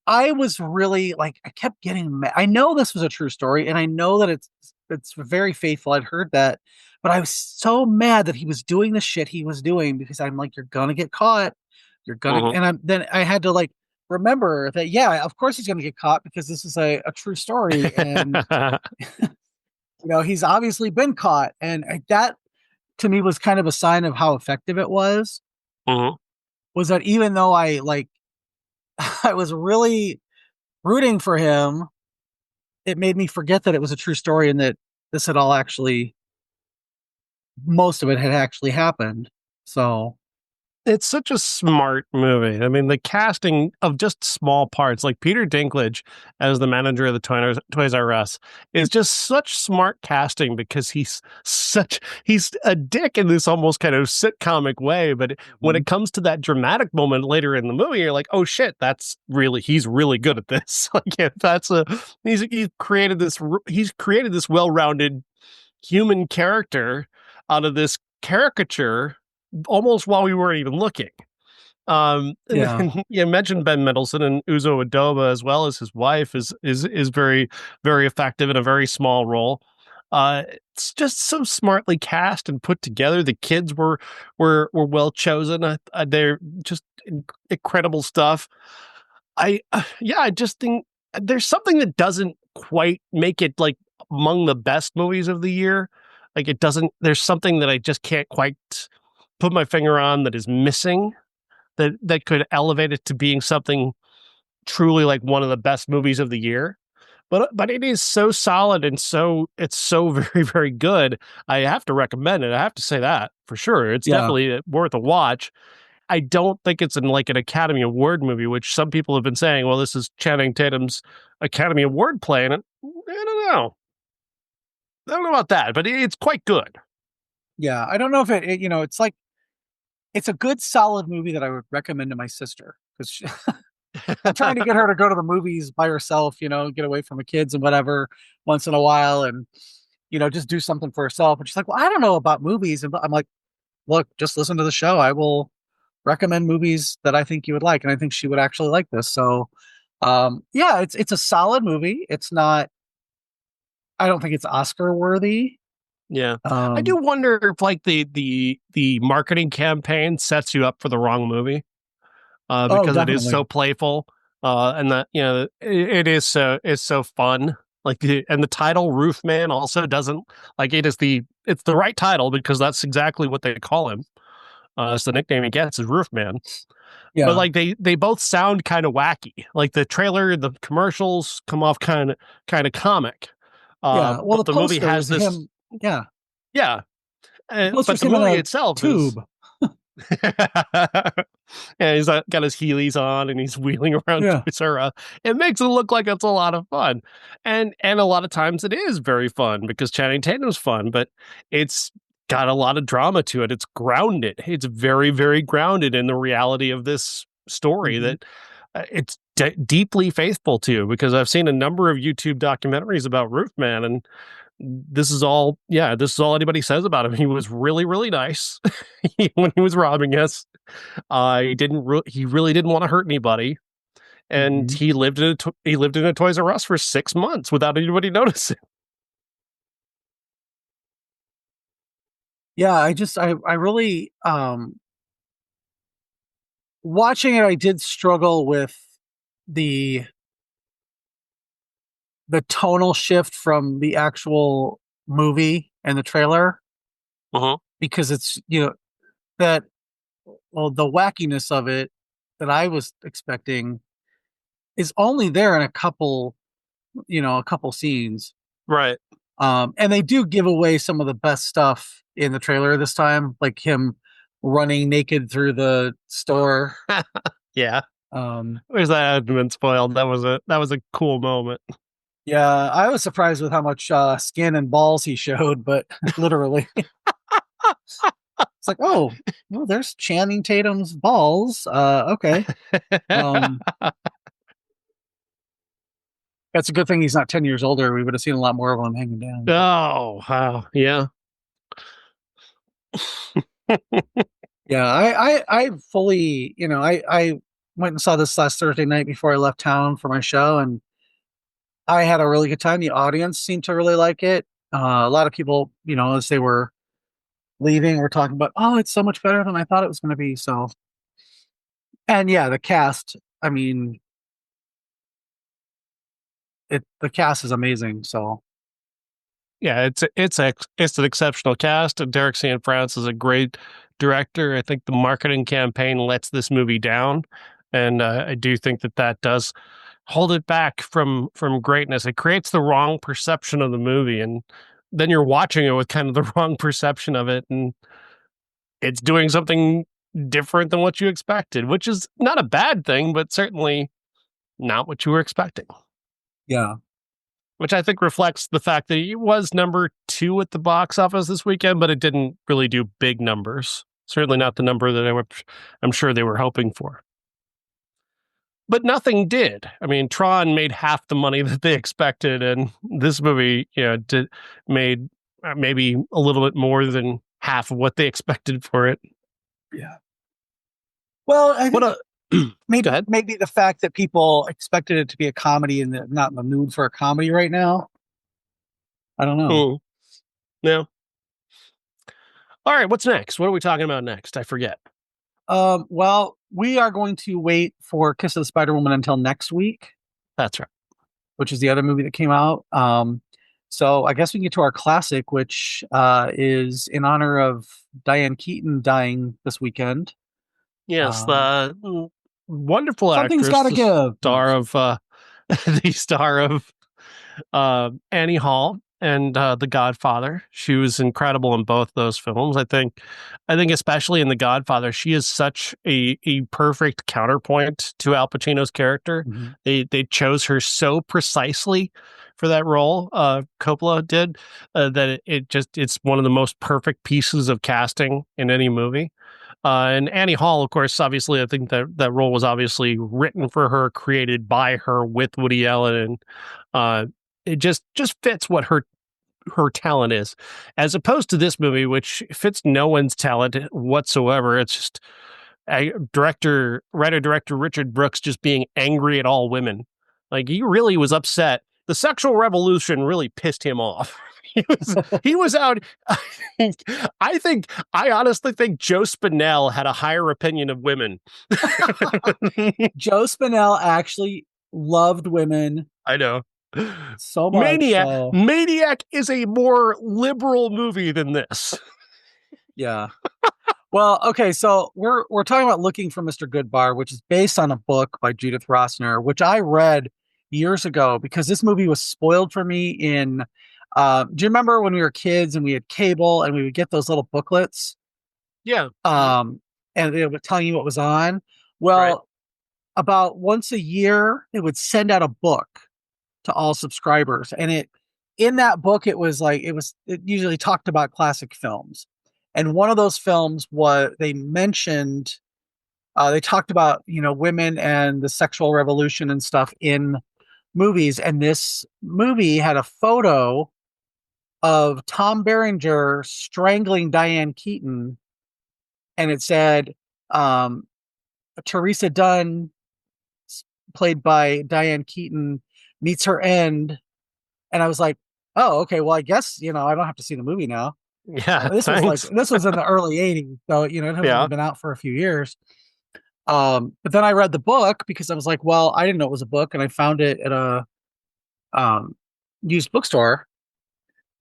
I was really like, I kept getting mad. I know this was a true story, and I know that it's very faithful. I'd heard that, but I was so mad that he was doing the shit he was doing because I'm like, you're gonna get caught. You're gonna, Mhm. and then I had to like remember that, yeah, of course he's gonna get caught because this is a true story, and he's obviously been caught, and that to me was kind of a sign of how effective it was. Mhm. Was that even though I like, I was really rooting for him, it made me forget that it was a true story and that this had all actually most of it had actually happened. So it's such a smart movie. I mean, the casting of just small parts, like Peter Dinklage as the manager of the Toys R Us, is just such smart casting because he's a dick in this almost kind of sitcomic way. But when Mhm. it comes to that dramatic moment later in the movie, you're like, oh shit, he's really good at this. Like, yeah, he's created this well-rounded human character out of this caricature almost while we weren't even looking. And Yeah. then you mentioned Ben Mendelsohn and Uzo Aduba as well as his wife is very very effective in a very small role. It's just so smartly cast and put together. The kids were well chosen. They're just incredible stuff. I just think there's something that doesn't quite make it like among the best movies of the year. Like it doesn't. There's something that I just can't quite put my finger on that is missing that could elevate it to being something truly like one of the best movies of the year. But it is so solid and it's so very very good. I have to recommend it. I have to say that for sure. It's Yeah. definitely worth a watch. I don't think it's in like an Academy Award movie, which some people have been saying, well, this is Channing Tatum's Academy Award play, and I don't know. I don't know about that, but it's quite good. Yeah. I don't know if it's like it's a good solid movie that I would recommend to my sister because I'm trying to get her to go to the movies by herself, get away from the kids and whatever once in a while and just do something for herself. And she's like, "Well, I don't know about movies." And I'm like, "Look, just listen to the show. I will recommend movies that I think you would like." And I think she would actually like this. So yeah, it's a solid movie. It's not I don't think it's Oscar worthy. Yeah. I do Um wonder if like the marketing campaign sets you up for the wrong movie. oh, Because it is definitely. so playful, and that it is so fun. Like the title Roofman also doesn't like it's the right title because that's exactly what they call him. It's the nickname he gets is Roofman. But Yeah. like they both sound kind of wacky. Like the trailer, the commercials come off kind of comic. Yeah. Well, the But the movie poster has is this, him. Yeah. yeah. The But poster's the him in movie a itself is tube. yeah, he's got his Heelys on and he's wheeling around Yeah. Toys R Us. It makes it look like it's a lot of fun, and a lot of times it is very fun because Channing Tatum's fun, but it's got a lot of drama to it. It's grounded. It's very very grounded in the reality of this story Hmm. that it's deeply faithful to. Because I've seen a number of YouTube documentaries about Roofman, and this is all anybody says about him. He was really really nice when he was robbing us. He really didn't want to hurt anybody, and Hmm. he lived in a Toys R Us for 6 months without anybody noticing. Yeah. I really, watching it, I did struggle with the the tonal shift from the actual movie and the trailer Uh-huh. because it's that well the wackiness of it that I was expecting is only there in a couple scenes. Right. And they do give away some of the best stuff in the trailer this time, like him running naked through the store. Yeah. Um, Where's that hadn't been spoiled? That was a cool moment. yeah, I was surprised with how much skin and balls he showed, but literally, it's like, oh, well, there's Channing Tatum's balls. Okay. Um, that's a good thing he's not 10 years older. We would have seen a lot more of him hanging down. But Oh wow. Yeah. yeah, I fully, I went and saw this last Thursday night before I left town for my show, and I had a really good time. The audience seemed to really like it. A lot of people, as they were leaving, were talking about, oh, it's so much better than I thought it was going to be. So, and yeah, the cast. I mean, the cast is amazing. So, Yeah, it's an exceptional cast. And Derek Cianfrance is a great director. I think the marketing campaign lets this movie down, and I do think that does hold it back from greatness. It creates the wrong perception of the movie, and then you're watching it with kind of the wrong perception of it, and it's doing something different than what you expected, which is not a bad thing, but certainly not what you were expecting. Yeah. Which I think reflects the fact that it was number 2 at the box office this weekend, but it didn't really do big numbers. Certainly not the number that I'm sure they were hoping for. But nothing did. I mean, Tron made half the money that they expected, and this movie, made maybe a little bit more than half of what they expected for it. Yeah. Well, I think Go ahead. maybe the fact that people expected it to be a comedy and they're not in the mood for a comedy right now. I don't know. Yeah. All right, what's next? What are we talking about next? I forget. Well, we are going to wait for Kiss of the Spider Woman until next week. That's right. Which is the other movie that came out. So I guess we can get to our classic, which is in honor of Diane Keaton dying this weekend. Yes, the wonderful Something's actress, gotta give. Star of the star of Annie Hall and The Godfather. She was incredible in both those films. I think especially in The Godfather, she is such a perfect counterpoint to Al Pacino's character. Mm-hmm. They chose her so precisely for that role. Coppola did that it's one of the most perfect pieces of casting in any movie. And Annie Hall, of course, obviously, I think that role was obviously written for her, created by her with Woody Allen, and it just fits what her talent is, as opposed to this movie, which fits no one's talent whatsoever. It's just writer director Richard Brooks just being angry at all women. Like, he really was upset. The sexual revolution really pissed him off. He was out. I honestly think Joe Spinell had a higher opinion of women. Joe Spinell actually loved women. I know. So much. Maniac is a more liberal movie than this. Yeah. Well, okay, so we're talking about Looking for Mr. Goodbar, which is based on a book by Judith Rosner, which I read years ago because this movie was spoiled for me in do you remember when we were kids and we had cable and we would get those little booklets? Yeah. And it would tell you what was on. Well, Right. About once a year, it would send out a book to all subscribers. And in that book, it usually talked about classic films. And one of those films was they talked about, women and the sexual revolution and stuff in movies. And this movie had a photo of Tom Berenger strangling Diane Keaton. And it said, Theresa Dunn, played by Diane Keaton, meets her end. And I was like, oh, okay, well, I guess, I don't have to see the movie now. Yeah. This was in the early 80s. So, it hasn't been out for a few years. But then I read the book because I was like, well, I didn't know it was a book. And I found it at a used bookstore.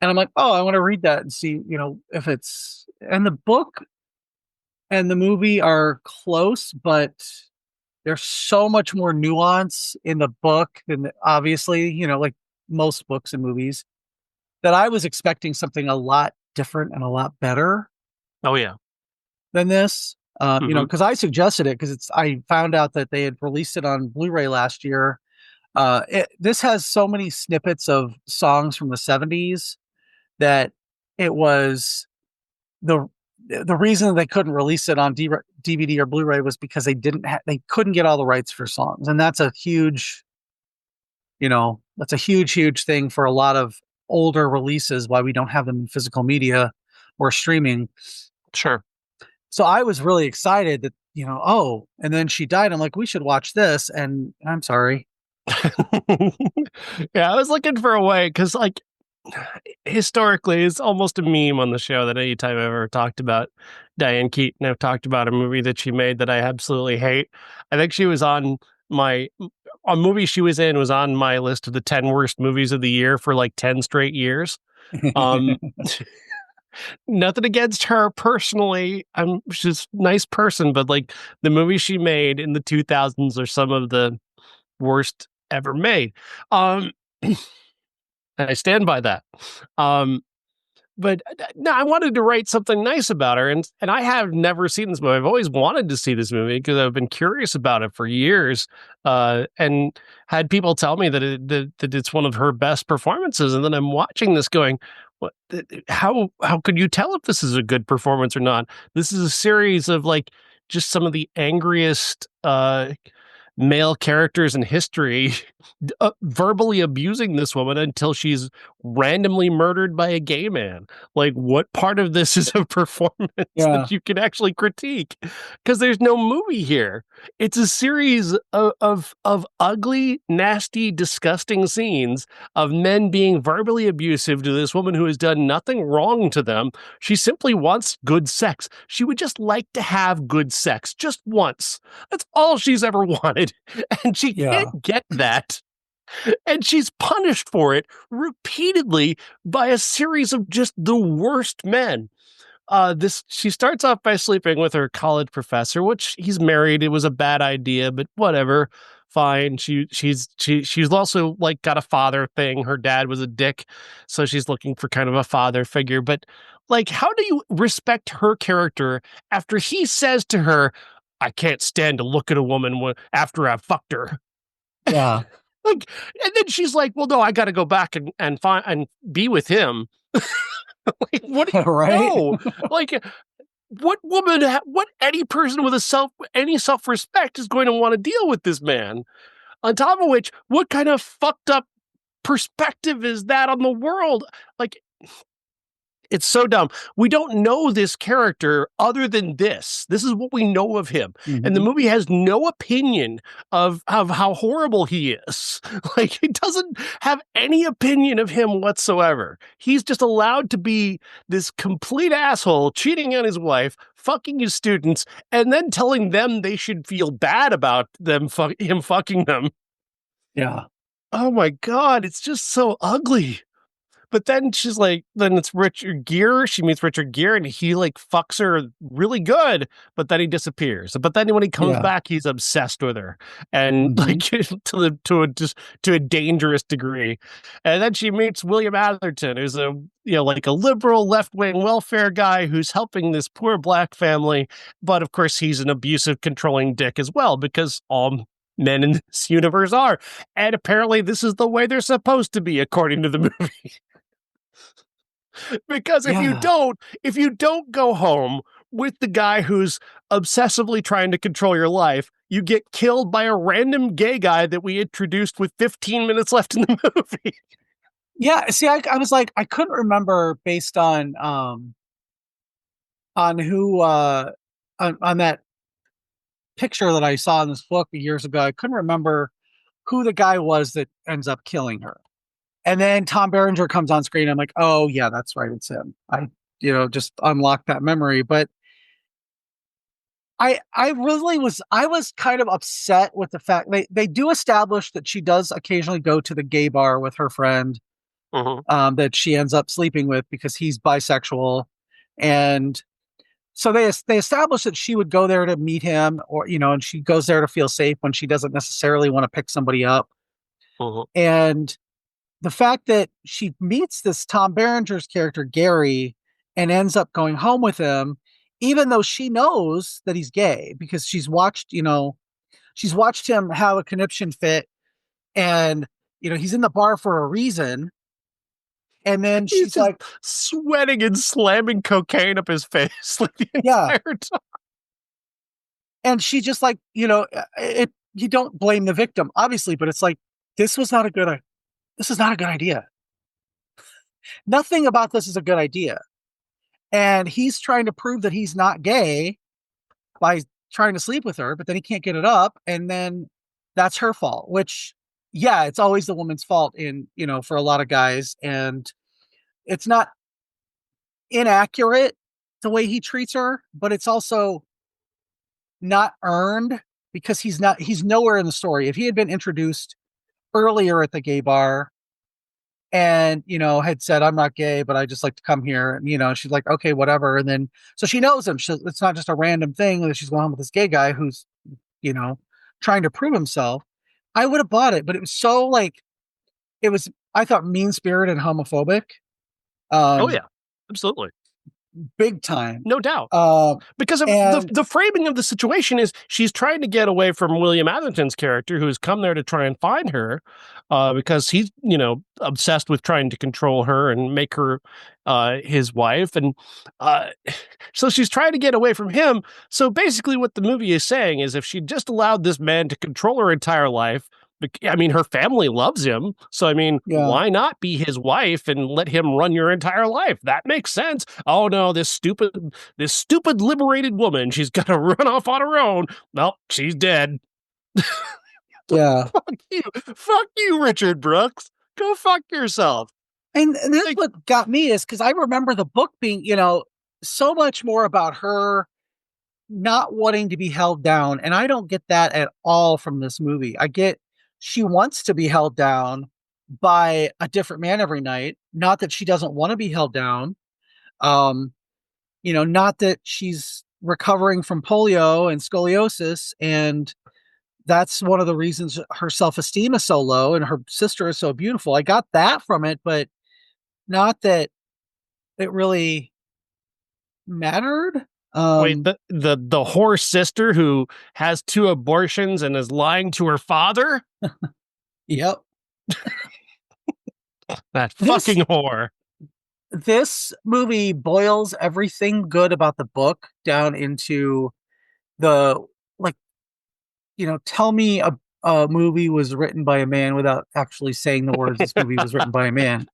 And I'm like, oh, I want to read that and see, if it's, and the book and the movie are close, but there's so much more nuance in the book than obviously, like most books and movies, that I was expecting something a lot different and a lot better. Oh, yeah. Than this, because I suggested it because I found out that they had released it on Blu-ray last year. This has so many snippets of songs from the 70s that it was the reason they couldn't release it on DVD or Blu-ray was because they couldn't get all the rights for songs. And that's a huge, huge thing for a lot of older releases, why we don't have them in physical media or streaming. Sure. So I was really excited that, and then she died. I'm like, we should watch this. And I'm sorry. Yeah, I was looking for a way because, like, historically, it's almost a meme on the show that anytime I've ever talked about Diane Keaton, I've talked about a movie that she made that I absolutely hate. I think she was on a movie she was in was on my list of the 10 worst movies of the year for like 10 straight years. Nothing against her personally. She's a nice person, but like the movies she made in the 2000s are some of the worst ever made. And I stand by that. but no, I wanted to write something nice about her, and I have never seen this movie. I've always wanted to see this movie because I've been curious about it for years, and had people tell me that it's one of her best performances, and then I'm watching this going, what? How could you tell if this is a good performance or not? This is a series of like just some of the angriest male characters in history verbally abusing this woman until she's randomly murdered by a gay man. Like, what part of this is a performance Yeah. that you can actually critique? Because there's no movie here. It's a series of ugly, nasty, disgusting scenes of men being verbally abusive to this woman who has done nothing wrong to them. She simply wants good sex. She would just like to have good sex just once. That's all she's ever wanted. And she Yeah. can't get that. And she's punished for it repeatedly by a series of just the worst men. This She starts off by sleeping with her college professor, which he's married. It was a bad idea, but whatever. Fine. She's also like got a father thing. Her dad was a dick, so she's looking for kind of a father figure. But like, how do you respect her character after he says to her, "I can't stand to look at a woman after I've fucked her." Yeah. Like, and then she's like, "Well, no, I got to go back and find and be with him." Like, what do you Right. know? Like, what woman, what any person with any self respect is going to want to deal with this man? On top of which, what kind of fucked up perspective is that on the world? Like, it's so dumb. We don't know this character other than this. This is what we know of him. And the Mhm. movie has no opinion of how horrible he is. Like, it doesn't have any opinion of him whatsoever. He's just allowed to be this complete asshole, cheating on his wife, fucking his students, and then telling them they should feel bad about him fucking them. Yeah. Oh my God, it's just so ugly. But then she's like, then it's Richard Gere. She meets Richard Gere and he like fucks her really good, but then he disappears. But then when he comes Yeah. back, he's obsessed with her and like Mhm. to a dangerous degree. And then she meets William Atherton, who's a like a liberal left wing welfare guy who's helping this poor black family. But of course, he's an abusive, controlling dick as well because all men in this universe are. And apparently, this is the way they're supposed to be, according to the movie. Because Yeah. if you don't go home with the guy who's obsessively trying to control your life, you get killed by a random gay guy that we introduced with 15 minutes left in the movie. Yeah. See, I was like, I couldn't remember based on who on that picture that I saw in this book years ago. I couldn't remember who the guy was that ends up killing her. And then Tom Berenger comes on screen. I'm like, oh yeah, that's right, it's him. I, just unlocked that memory. But I was kind of upset with the fact they do establish that she does occasionally go to the gay bar with her friend, Mm-hmm. that she ends up sleeping with because he's bisexual, and so they establish that she would go there to meet him, or and she goes there to feel safe when she doesn't necessarily want to pick somebody up. Mm-hmm. And the fact that she meets this Tom Berenger's character, Gary, and ends up going home with him, even though she knows that he's gay because she's watched him have a conniption fit, and, he's in the bar for a reason. And then He's she's just like, sweating and slamming cocaine up his face like the yeah. entire time. And she just like, you don't blame the victim, obviously, but it's like, this was not a good, this is not a good idea. Nothing about this is a good idea. And he's trying to prove that he's not gay by trying to sleep with her, but then he can't get it up. And then that's her fault, which, yeah, it's always the woman's fault for a lot of guys. And it's not inaccurate the way he treats her, but it's also not earned because he's nowhere in the story. If he had been introduced earlier at the gay bar and, had said, I'm not gay, but I just like to come here. And, she's like, okay, whatever. And then, so she knows him. It's not just a random thing that she's going home with this gay guy who's, you know, trying to prove himself. I would have bought it, but it was so like, I thought mean spirited and homophobic. Oh Um, yeah. Absolutely. big time. No doubt. Uh, Because of and the framing of the situation is she's trying to get away from William Atherton's character, who's come there to try and find her, because he's obsessed with trying to control her and make her his wife, and uh, so she's trying to get away from him. So basically, what the movie is saying is, if she just allowed this man to control her entire life. I mean, her family loves him. So, I mean, yeah, why not be his wife and let him run your entire life? That makes sense. Oh, no, this stupid liberated woman, she's got to run off on her own. Well, she's dead. yeah. Fuck you, Richard Brooks. Go fuck yourself. And that's Like, what got me is because I remember the book being, so much more about her not wanting to be held down. And I don't get that at all from this movie. I get she wants to be held down by a different man every night. Not that she doesn't want to be held down. Um, not that she's recovering from polio and scoliosis. And that's one of the reasons her self-esteem is so low and her sister is so beautiful. I got that from it, but not that it really mattered. wait, the whore sister who has 2 abortions and is lying to her father? Yep. That This fucking whore. this movie boils everything good about the book down into the like, tell me a movie was written by a man without actually saying the words this movie was written by a man.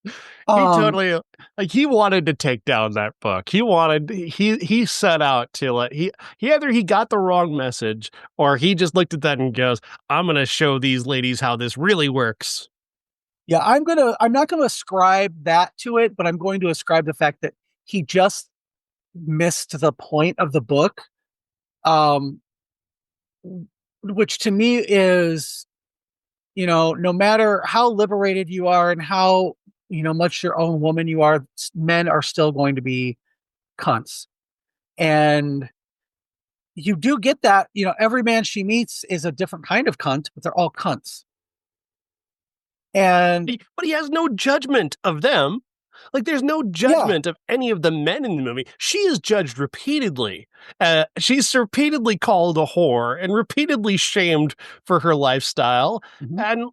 He Um, totally, like, he wanted to take down that book. He set out to, like, he either he got the wrong message, or he just looked at that and goes, I'm gonna show these ladies how this really works. yeah, I'm not gonna ascribe that to it, but I'm going to ascribe the fact that he just missed the point of the book. Um, which to me is, no matter how liberated you are and how, much your own woman you are, men are still going to be cunts. And you do get that, every man she meets is a different kind of cunt, but they're all cunts. And But he has no judgment of them. Like, there's no yeah, judgment of any of the men in the movie. She is judged repeatedly. She's repeatedly called a whore and repeatedly shamed for her lifestyle. mhm, And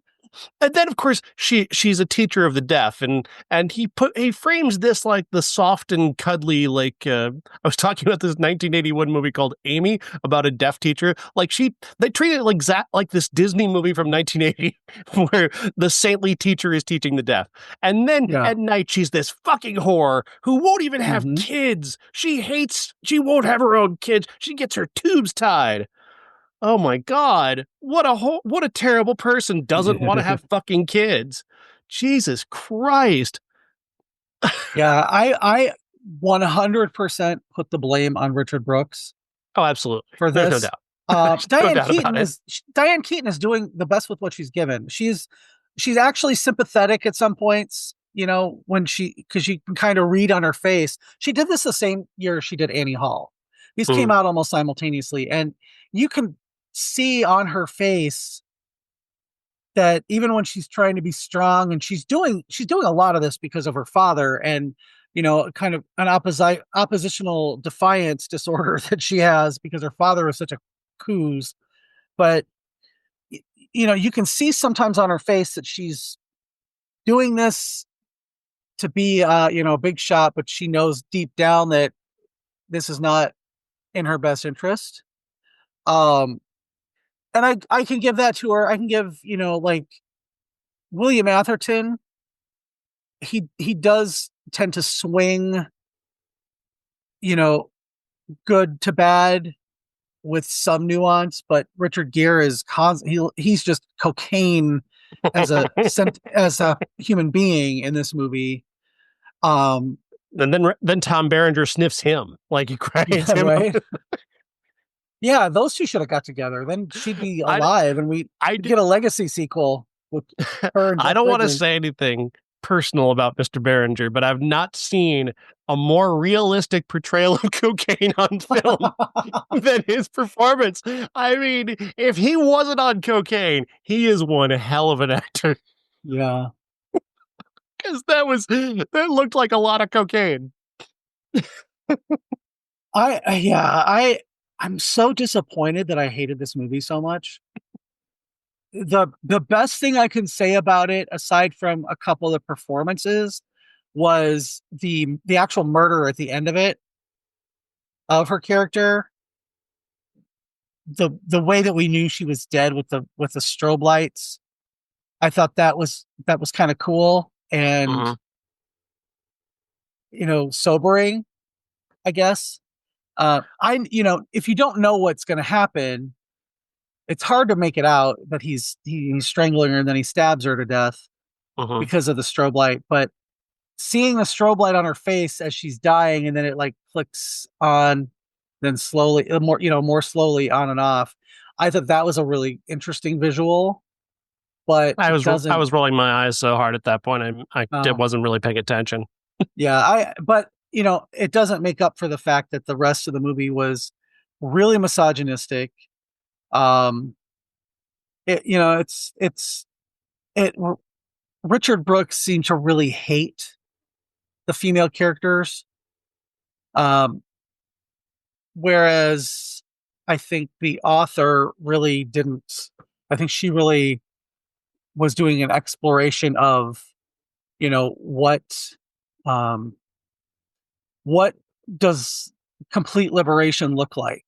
And then, of course, she's a teacher of the deaf, and he frames this like the soft and cuddly, like, I was talking about this 1981 movie called Amy about a deaf teacher. Like, they treat it like this Disney movie from 1980 where the saintly teacher is teaching the deaf, and then yeah, at night she's this fucking whore who won't even have hmm kids. She won't have her own kids. She gets her tubes tied. Oh my God. What a terrible person doesn't want to have fucking kids. Jesus Christ. yeah. I 100% put the blame on Richard Brooks Oh, absolutely. for There's no this. doubt. There's no doubt about it. Diane Keaton is doing the best with what she's given. She's actually sympathetic at some points, when because you can kind of read on her face. She did this the same year she did Annie Hall. These came Mm. out almost simultaneously, and you can see on her face that even when she's trying to be strong, and she's doing a lot of this because of her father, and kind of an oppositional defiance disorder that she has because her father is such a coos. But you can see sometimes on her face that she's doing this to be a big shot, but she knows deep down that this is not in her best interest. um and I can give that to her. I can give, like William Atherton. He does tend to swing, you know good to bad with some nuance, but Richard Gere is he's just cocaine as a human being in this movie. Um, And then Tom Berenger sniffs him like he grinds yeah, him. right. Yeah, those two should have got together. Then she'd be I alive, and we'd I do, get a legacy sequel with her and I Jeff don't want to Bridges. say anything personal about Mr. Berenger, but I've not seen a more realistic portrayal of cocaine on film than his performance. I mean, if he wasn't on cocaine, he is one hell of an actor. Yeah. because that looked like a lot of cocaine. I'm so disappointed that I hated this movie so much. The best thing I can say about it, aside from a couple of performances, was the actual murder at the end of it, of her character. The way that we knew she was dead with the strobe lights. I thought that was kind of cool and, Mhm. sobering, I guess. If you don't know what's going to happen, it's hard to make it out that he's strangling her and then he stabs her to death Mhm. because of the strobe light. But seeing the strobe light on her face as she's dying and then it like flicks on, then slowly, more slowly on and off. I thought that was a really interesting visual, but I it I doesn't. was rolling my eyes so hard at that point. I Uh, wasn't really paying attention. yeah, but it doesn't make up for the fact that the rest of the movie was really misogynistic. Um, it, you know, it. Richard Brooks seemed to really hate the female characters. Um, Whereas I think the author really didn't. I think she really was doing an exploration of, what, um, what does complete liberation look like,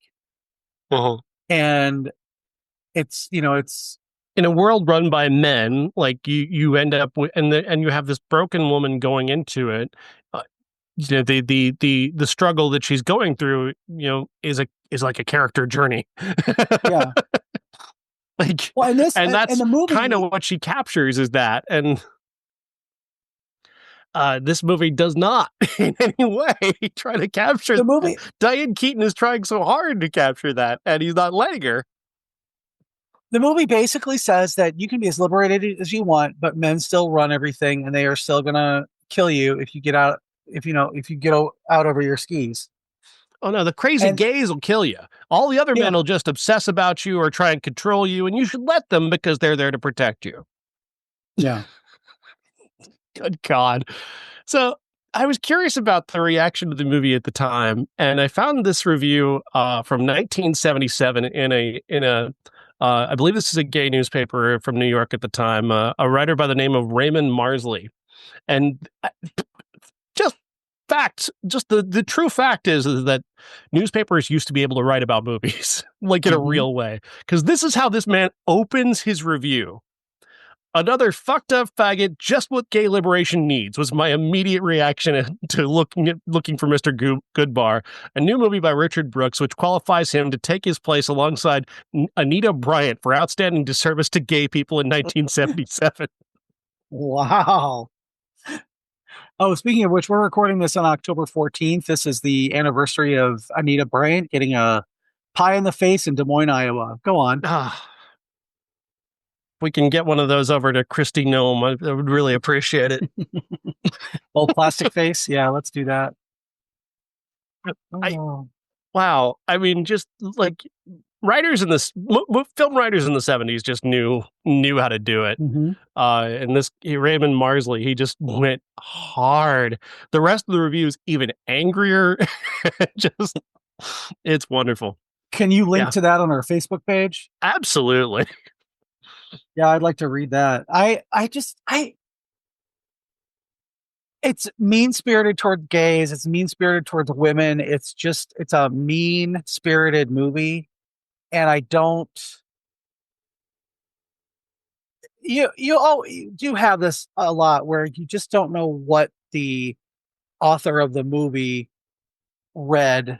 Mhm. and it's In a world run by men, like you end up with, and you have this broken woman going into it. Uh, the struggle that she's going through, is like a character journey. yeah. Like, Well, and this and and that's the kind of movie, what she captures is that, and this movie does not in any way try to capture the that. movie, Diane Keaton is trying so hard to capture that, and he's not letting her. the movie basically says that you can be as liberated as you want, but men still run everything, and they are still gonna kill you if you get out. If you get out over your skis. Oh no, the crazy And gays will kill you. All the other men yeah, will just obsess about you or try and control you, and you should let them because they're there to protect you. yeah. Good God. So I was curious about the reaction to the movie at the time, and I found this review from 1977 in a I believe this is a gay newspaper from New York at the time. A writer by the name of Raymond Marsley, and just facts. Just the true fact is that newspapers used to be able to write about movies like in a Hmm. real way. Because this is how this man opens his review. Another fucked up faggot, just what gay liberation needs, was my immediate reaction to looking for Mr. Goodbar, a new movie by Richard Brooks, which qualifies him to take his place alongside Anita Bryant for outstanding disservice to gay people in 1977. Wow. Oh, speaking of which, we're recording this on October 14th. This is the anniversary of Anita Bryant getting a pie in the face in Des Moines, Iowa. Go on. Ah, we can get one of those over to Christy Nome. I would really appreciate it. Old plastic face. Yeah, let's do that. I Oh. Wow. I mean, just like writers in this film writers in the 70s just knew how to do it. Hmm. And Raymond Marsley, he just went hard. The rest of the reviews even angrier. Just it's wonderful. Can you link Yeah, to that on our Facebook page? absolutely. Yeah, I'd like to read that. It's mean spirited toward gays. It's mean spirited towards women. It's a mean spirited movie. And I don't, you do have this a lot where you just don't know what the author of the movie read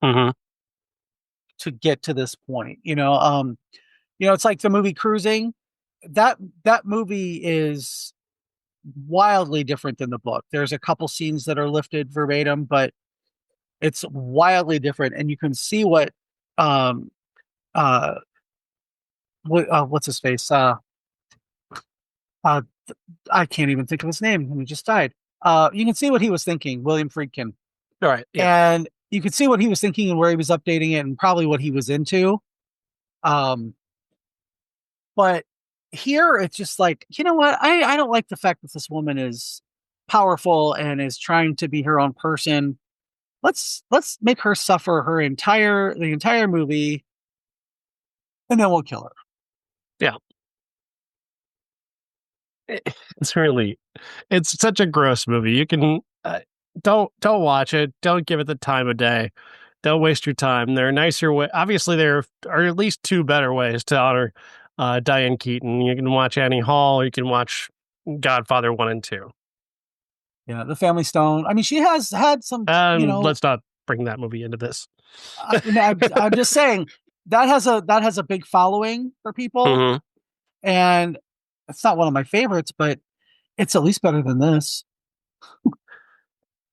Hmm. to get to this point. It's like the movie Cruising. That movie is wildly different than the book. There's a couple scenes that are lifted verbatim, but it's wildly different, and you can see um uh what's his face uh I can't even think of his name, and he just died. You can see what he was thinking, William Friedkin, All right. Yeah. and you could see what he was thinking and where he was updating it, and probably what he was into. Um, but here it's just like, you know what? I don't like the fact that this woman is powerful and is trying to be her own person. Let's make her suffer the entire movie, and then we'll kill her. Yeah. It's really it's such a gross movie. You can don't watch it. Don't give it the time of day. Don't waste your time. There are nicer way. Obviously, there are at least two better ways to honor Diane Keaton. You can watch Annie Hall. Or you can watch Godfather 1 and 2. Yeah, The Family Stone. I mean, she has had some, And let's not bring that movie into this. I'm just saying that has a big following for people, Mhm. and it's not one of my favorites, but it's at least better than this.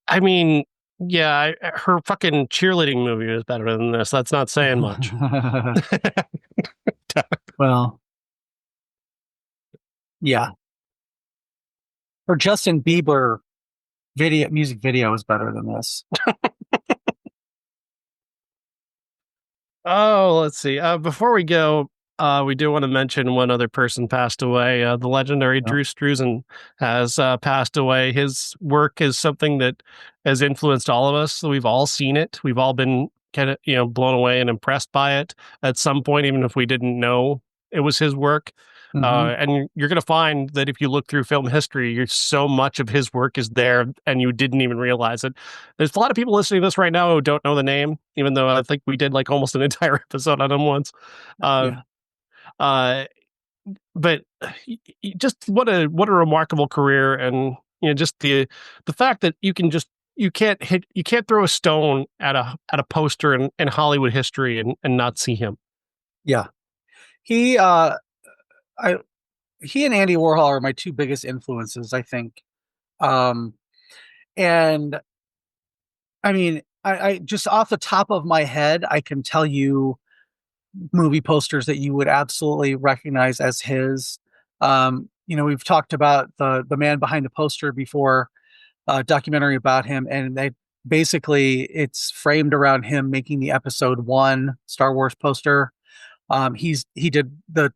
I mean, yeah, her fucking cheerleading movie is better than this. That's not saying much. Well, yeah. Her Justin Bieber music video is better than this. Oh, let's see. Before we go, we do want to mention one other person passed away. The legendary Yeah. Drew Struzan has passed away. His work is something that has influenced all of us. We've all seen it. We've all been kind of, blown away and impressed by it at some point, even if we didn't know it was his work. Mhm. And you're going to find that if you look through film history, so much of his work is there and you didn't even realize it. There's a lot of people listening to this right now who don't know the name, even though I think we did like almost an entire episode on him once. Uh, Yeah. uh, but just what a remarkable career, and just the fact that you can't throw a stone at a poster in Hollywood history and not see him. Yeah. He I he and Andy Warhol are my two biggest influences, I think. Um and I mean, I just off the top of my head, I can tell you movie posters that you would absolutely recognize as his. We've talked about the man behind the poster before, documentary about him, and they basically it's framed around him making the Episode 1 Star Wars poster. He did the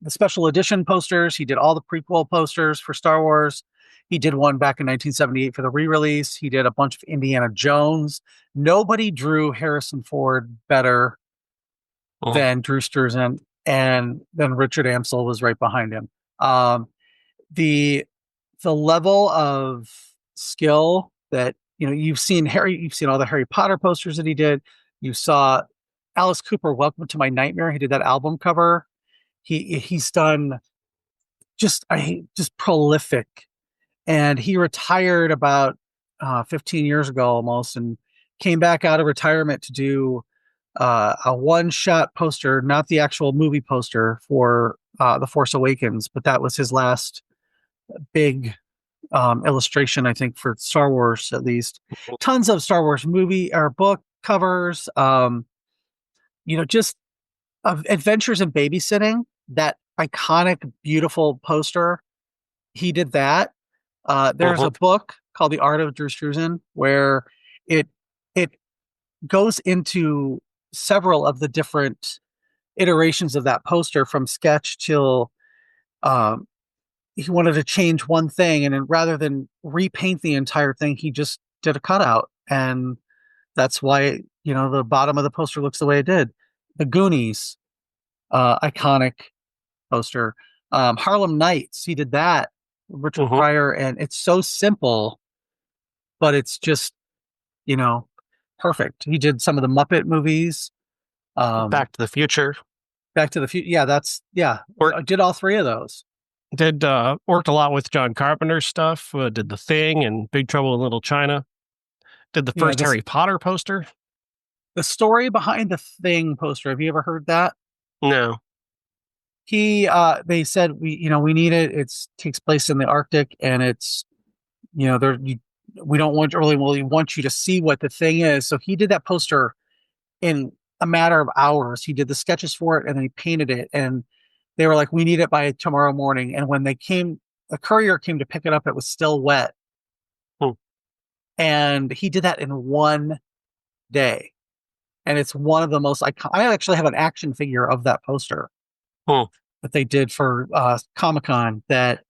special edition posters. He did all the prequel posters for Star Wars. He did one back in 1978 for the re-release. He did a bunch of Indiana Jones. Nobody drew Harrison Ford better Oh. than Drew Struzan, and then Richard Amsel was right behind him. Um, the the level of skill that you've seen all the Harry Potter posters that he did. You saw Alice Cooper, Welcome to My Nightmare. He did that album cover. He's done just prolific, and he retired about 15 years ago almost, and came back out of retirement to do a one-shot poster, not the actual movie poster for The Force Awakens, but that was his last big illustration, I think, for Star Wars at least. Tons of Star Wars movie or book covers, just Adventures in Babysitting, that iconic, beautiful poster. He did that. There's a book called The Art of Drew Struzan where it it goes into several of the different iterations of that poster from sketch till um, he wanted to change one thing, and then rather than repaint the entire thing, he just did a cutout, and that's why the bottom of the poster looks the way it did. The Goonies, iconic poster. Harlem Nights, he did that. Richard Pryor, and it's so simple, but it's just perfect. He did some of the Muppet movies. Back to the Future. Back to the Future. Yeah, I did all three of those. Worked a lot with John Carpenter's stuff. Did The Thing and Big Trouble in Little China. Did the first Harry Potter poster. The story behind The Thing poster. Have you ever heard that? No. They said we need it. It takes place in the Arctic, and it's we don't really want you to see what the thing is. So he did that poster in a matter of hours. He did the sketches for it, and then he painted it, and they were like, we need it by tomorrow morning. And when the courier came to pick it up, it was still wet. And he did that in one day. And it's one of the most iconic. I actually have an action figure of that poster that they did for Comic-Con, that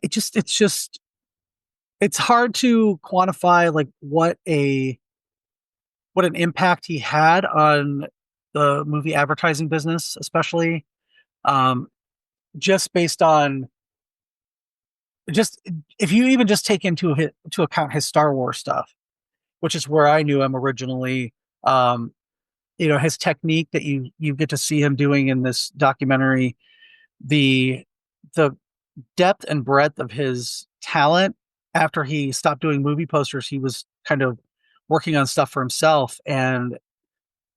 it's just it's hard to quantify like what an impact he had on the movie advertising business, especially um, just based on just if you even just take to account his Star Wars stuff, which is where I knew him originally. Um, his technique that you get to see him doing in this documentary, the the depth and breadth of his talent after he stopped doing movie posters, he was kind of working on stuff for himself, and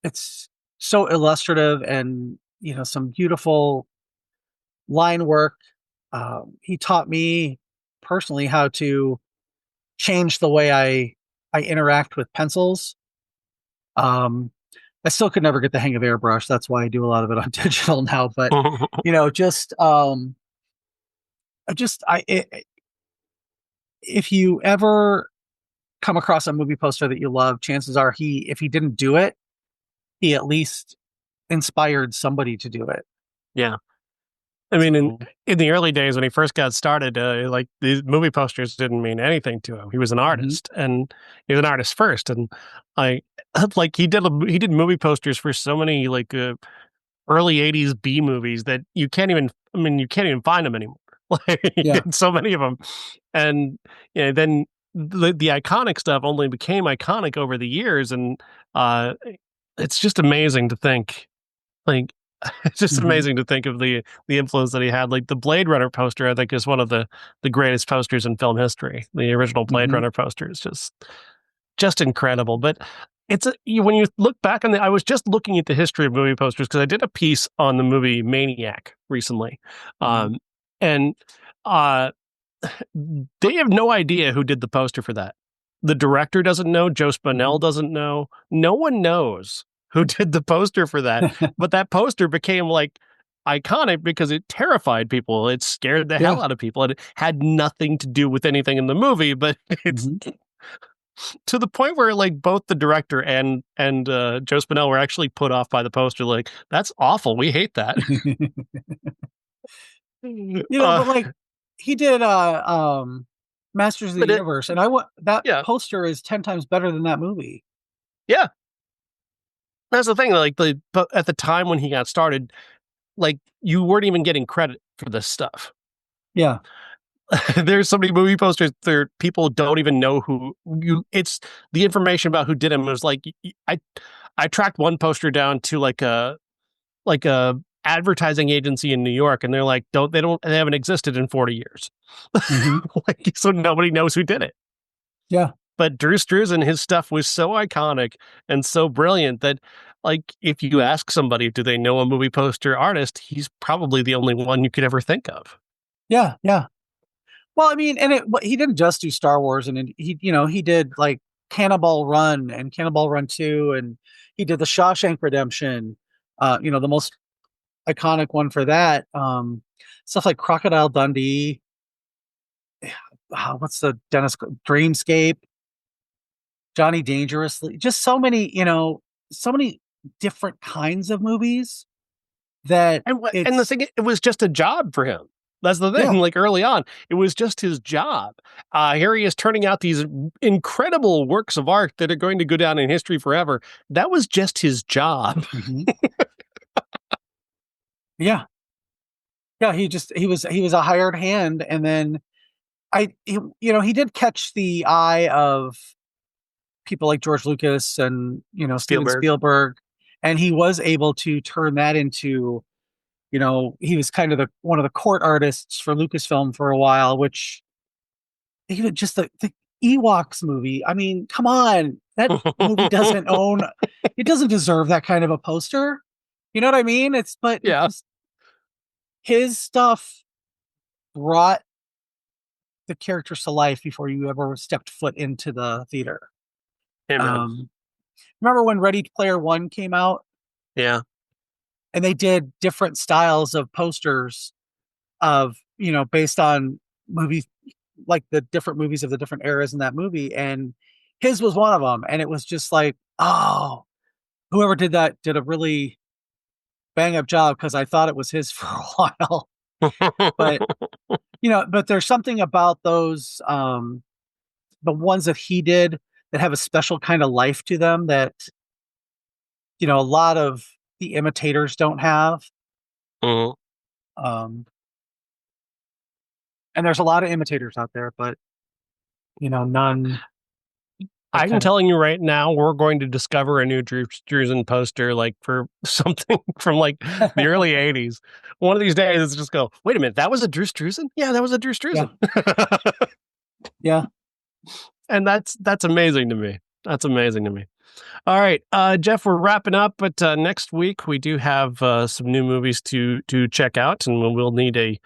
it's so illustrative and some beautiful line work. He taught me personally how to change the way I interact with pencils. Um, I still could never get the hang of airbrush. That's why I do a lot of it on digital now. But just if you ever come across a movie poster that you love, chances are if he didn't do it, he at least inspired somebody to do it. Yeah. I mean, So, in the early days when he first got started, like these movie posters didn't mean anything to him. He was an mhm. artist, and he was an artist first. And I like he did movie posters for so many like early '80s B movies that you can't even. I mean, you can't even find them anymore. Like he Yeah. did so many of them, and then the iconic stuff only became iconic over the years, and uh, it's just amazing to think like it's just Hmm. amazing to think of the influence that he had. Like the Blade Runner poster, I think is one of the greatest posters in film history. The original Blade Hmm. Runner poster is just incredible. But when you look back on I was just looking at the history of movie posters because I did a piece on the movie Maniac recently, Hmm. and uh, they have no idea who did the poster for that. The director doesn't know. Joe Hmm. Spinell doesn't know. No one knows who did the poster for that. But that poster became like iconic because it terrified people. It scared the Yeah. hell out of people. And it had nothing to do with anything in the movie, but it's Hmm. to the point where like both the director and Joe Spinell were actually put off by the poster. Like, that's awful. We hate that. But uh, like he did Masters of the but it, Universe, and I want that yeah, poster is 10 times better than that movie. yeah. That's the thing. Like but at the time when he got started, like you weren't even getting credit for this stuff. Yeah. There's so many movie posters there people don't even know who you it's the information about who did them was like I tracked one poster down to like a advertising agency in New York and they're like they haven't existed in 40 years. Hmm. Like so nobody knows who did it. Yeah. But Drew Struzan, his stuff was so iconic and so brilliant that like if you ask somebody do they know a movie poster artist, he's probably the only one you could ever think of. Yeah. Yeah. Well, I mean, and he didn't just do Star Wars, and he did like Cannonball Run and Cannonball Run 2, and he did the Shawshank Redemption, the most iconic one for that. Stuff like Crocodile Dundee, what's the Dreamscape, Johnny Dangerously, just so many different kinds of movies that And the it's thing, it was just a job for him. That's the thing. yeah. Like early on, it was just his job. Here he is turning out these incredible works of art that are going to go down in history forever. That was just his job. Hmm. Yeah. Yeah, he was a hired hand, and then he did catch the eye of people like George Lucas and Steven Spielberg. Spielberg, and he was able to turn that into he was kind of the one of the court artists for Lucasfilm for a while, which even just the Ewoks movie. I mean, come on, that movie doesn't own it doesn't deserve that kind of a poster. You know what I mean? It's Yeah. just his stuff brought the characters to life before you ever stepped foot into the theater. Amen. Um, Remember when Ready Player One came out Yeah. and they did different styles of posters of, based on movies, like the different movies of the different eras in that movie. And his was one of them. And it was just like, oh, whoever did that did a really bang up job because I thought it was his for a while. But, but there's something about those. the ones that he did that have a special kind of life to them that a lot of the imitators don't have. Mhm. Um, and there's a lot of imitators out there, but none that I'm kind of telling you right now, we're going to discover a new Drew Struzan poster, like for something from like the early '80s. One of these days, it's just go. Wait a minute, that was a Drew Struzan? Yeah, that was a Drew yeah, Struzan. yeah. And that's amazing to me. That's amazing to me. All right, Jeff, we're wrapping up, but next week we do have some new movies to check out, and we'll need a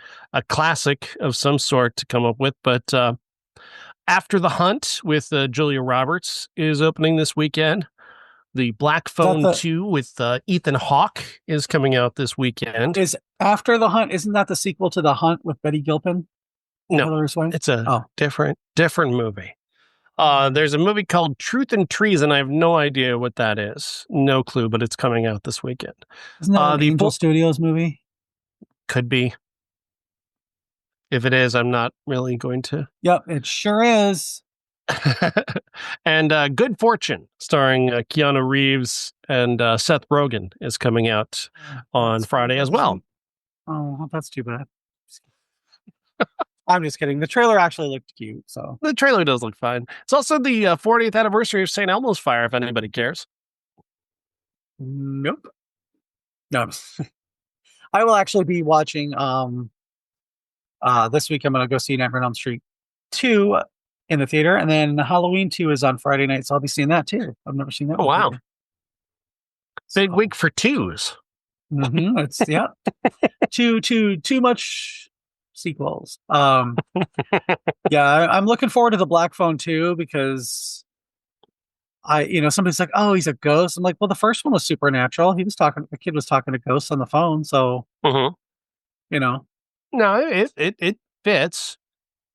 classic of some sort to come up with. But After the Hunt with Julia Roberts is opening this weekend. The Black Is that Phone 2 with Ethan Hawke is coming out this weekend. is After the Hunt? Isn't that the sequel to The Hunt with Betty Gilpin? No, Hilary Swank? it's a Oh, different movie. There's a movie called Truth and Treason. I have no idea what that is. No clue, but it's coming out this weekend. isn't that an The Angel Studios movie? could be. If it is, I'm not really going to. Yep, it sure is. And Good Fortune, starring Keanu Reeves and Seth Rogen, is coming out on Friday as well. Oh, that's too bad. I'm just kidding. The trailer actually looked cute, so The trailer does look fine. It's also the 40th anniversary of St. Elmo's Fire, if anybody cares. nope. No. I will actually be watching this week. I'm gonna go see Nightmare on Elm Street 2 in the theater, and then Halloween 2 is on Friday night, so I'll be seeing that too. I've never seen that. Oh, wow. Big So, week for twos. it's yeah. Too much sequels. Yeah, I'm looking forward to the Black Phone 2 because somebody's like, oh, he's a ghost. I'm like, well, the first one was supernatural. The kid was talking to ghosts on the phone. So, Mm-hmm. you know, No, it fits.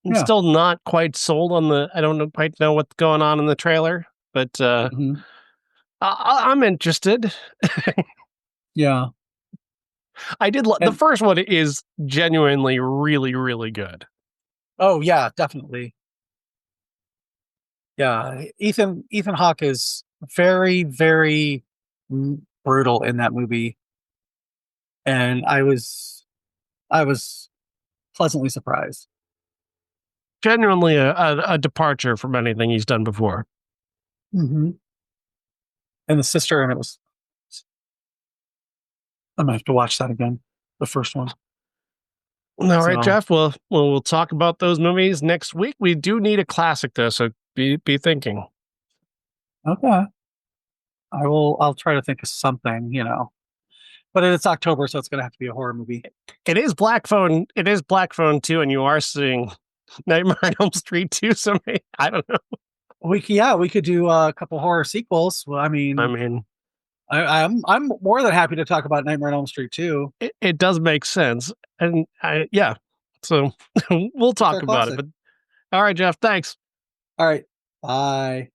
I'm yeah. still not quite sold on I don't quite know what's going on in the trailer, but Mhm. I'm interested. Yeah. I did the And, first one is genuinely really, really good. oh, yeah, definitely. Yeah. Ethan Hawke is very, very brutal in that movie. And I was pleasantly surprised. Genuinely a departure from anything he's done before. Mm-hmm. And the sister, and I'm gonna have to watch that again. The first one. All right, Jeff. We'll talk about those movies next week. We do need a classic though, so be thinking. Okay. I'll try to think of something, But it's October, so it's gonna have to be a horror movie. It is Black Phone. It is Black Phone 2, and you are seeing Nightmare on Elm Street 2. So maybe, I don't know. We could do a couple horror sequels. Well, I mean, I'm more than happy to talk about Nightmare on Elm Street 2. It does make sense, and yeah. So we'll talk about it. But all right, Jeff. Thanks. All right. Bye.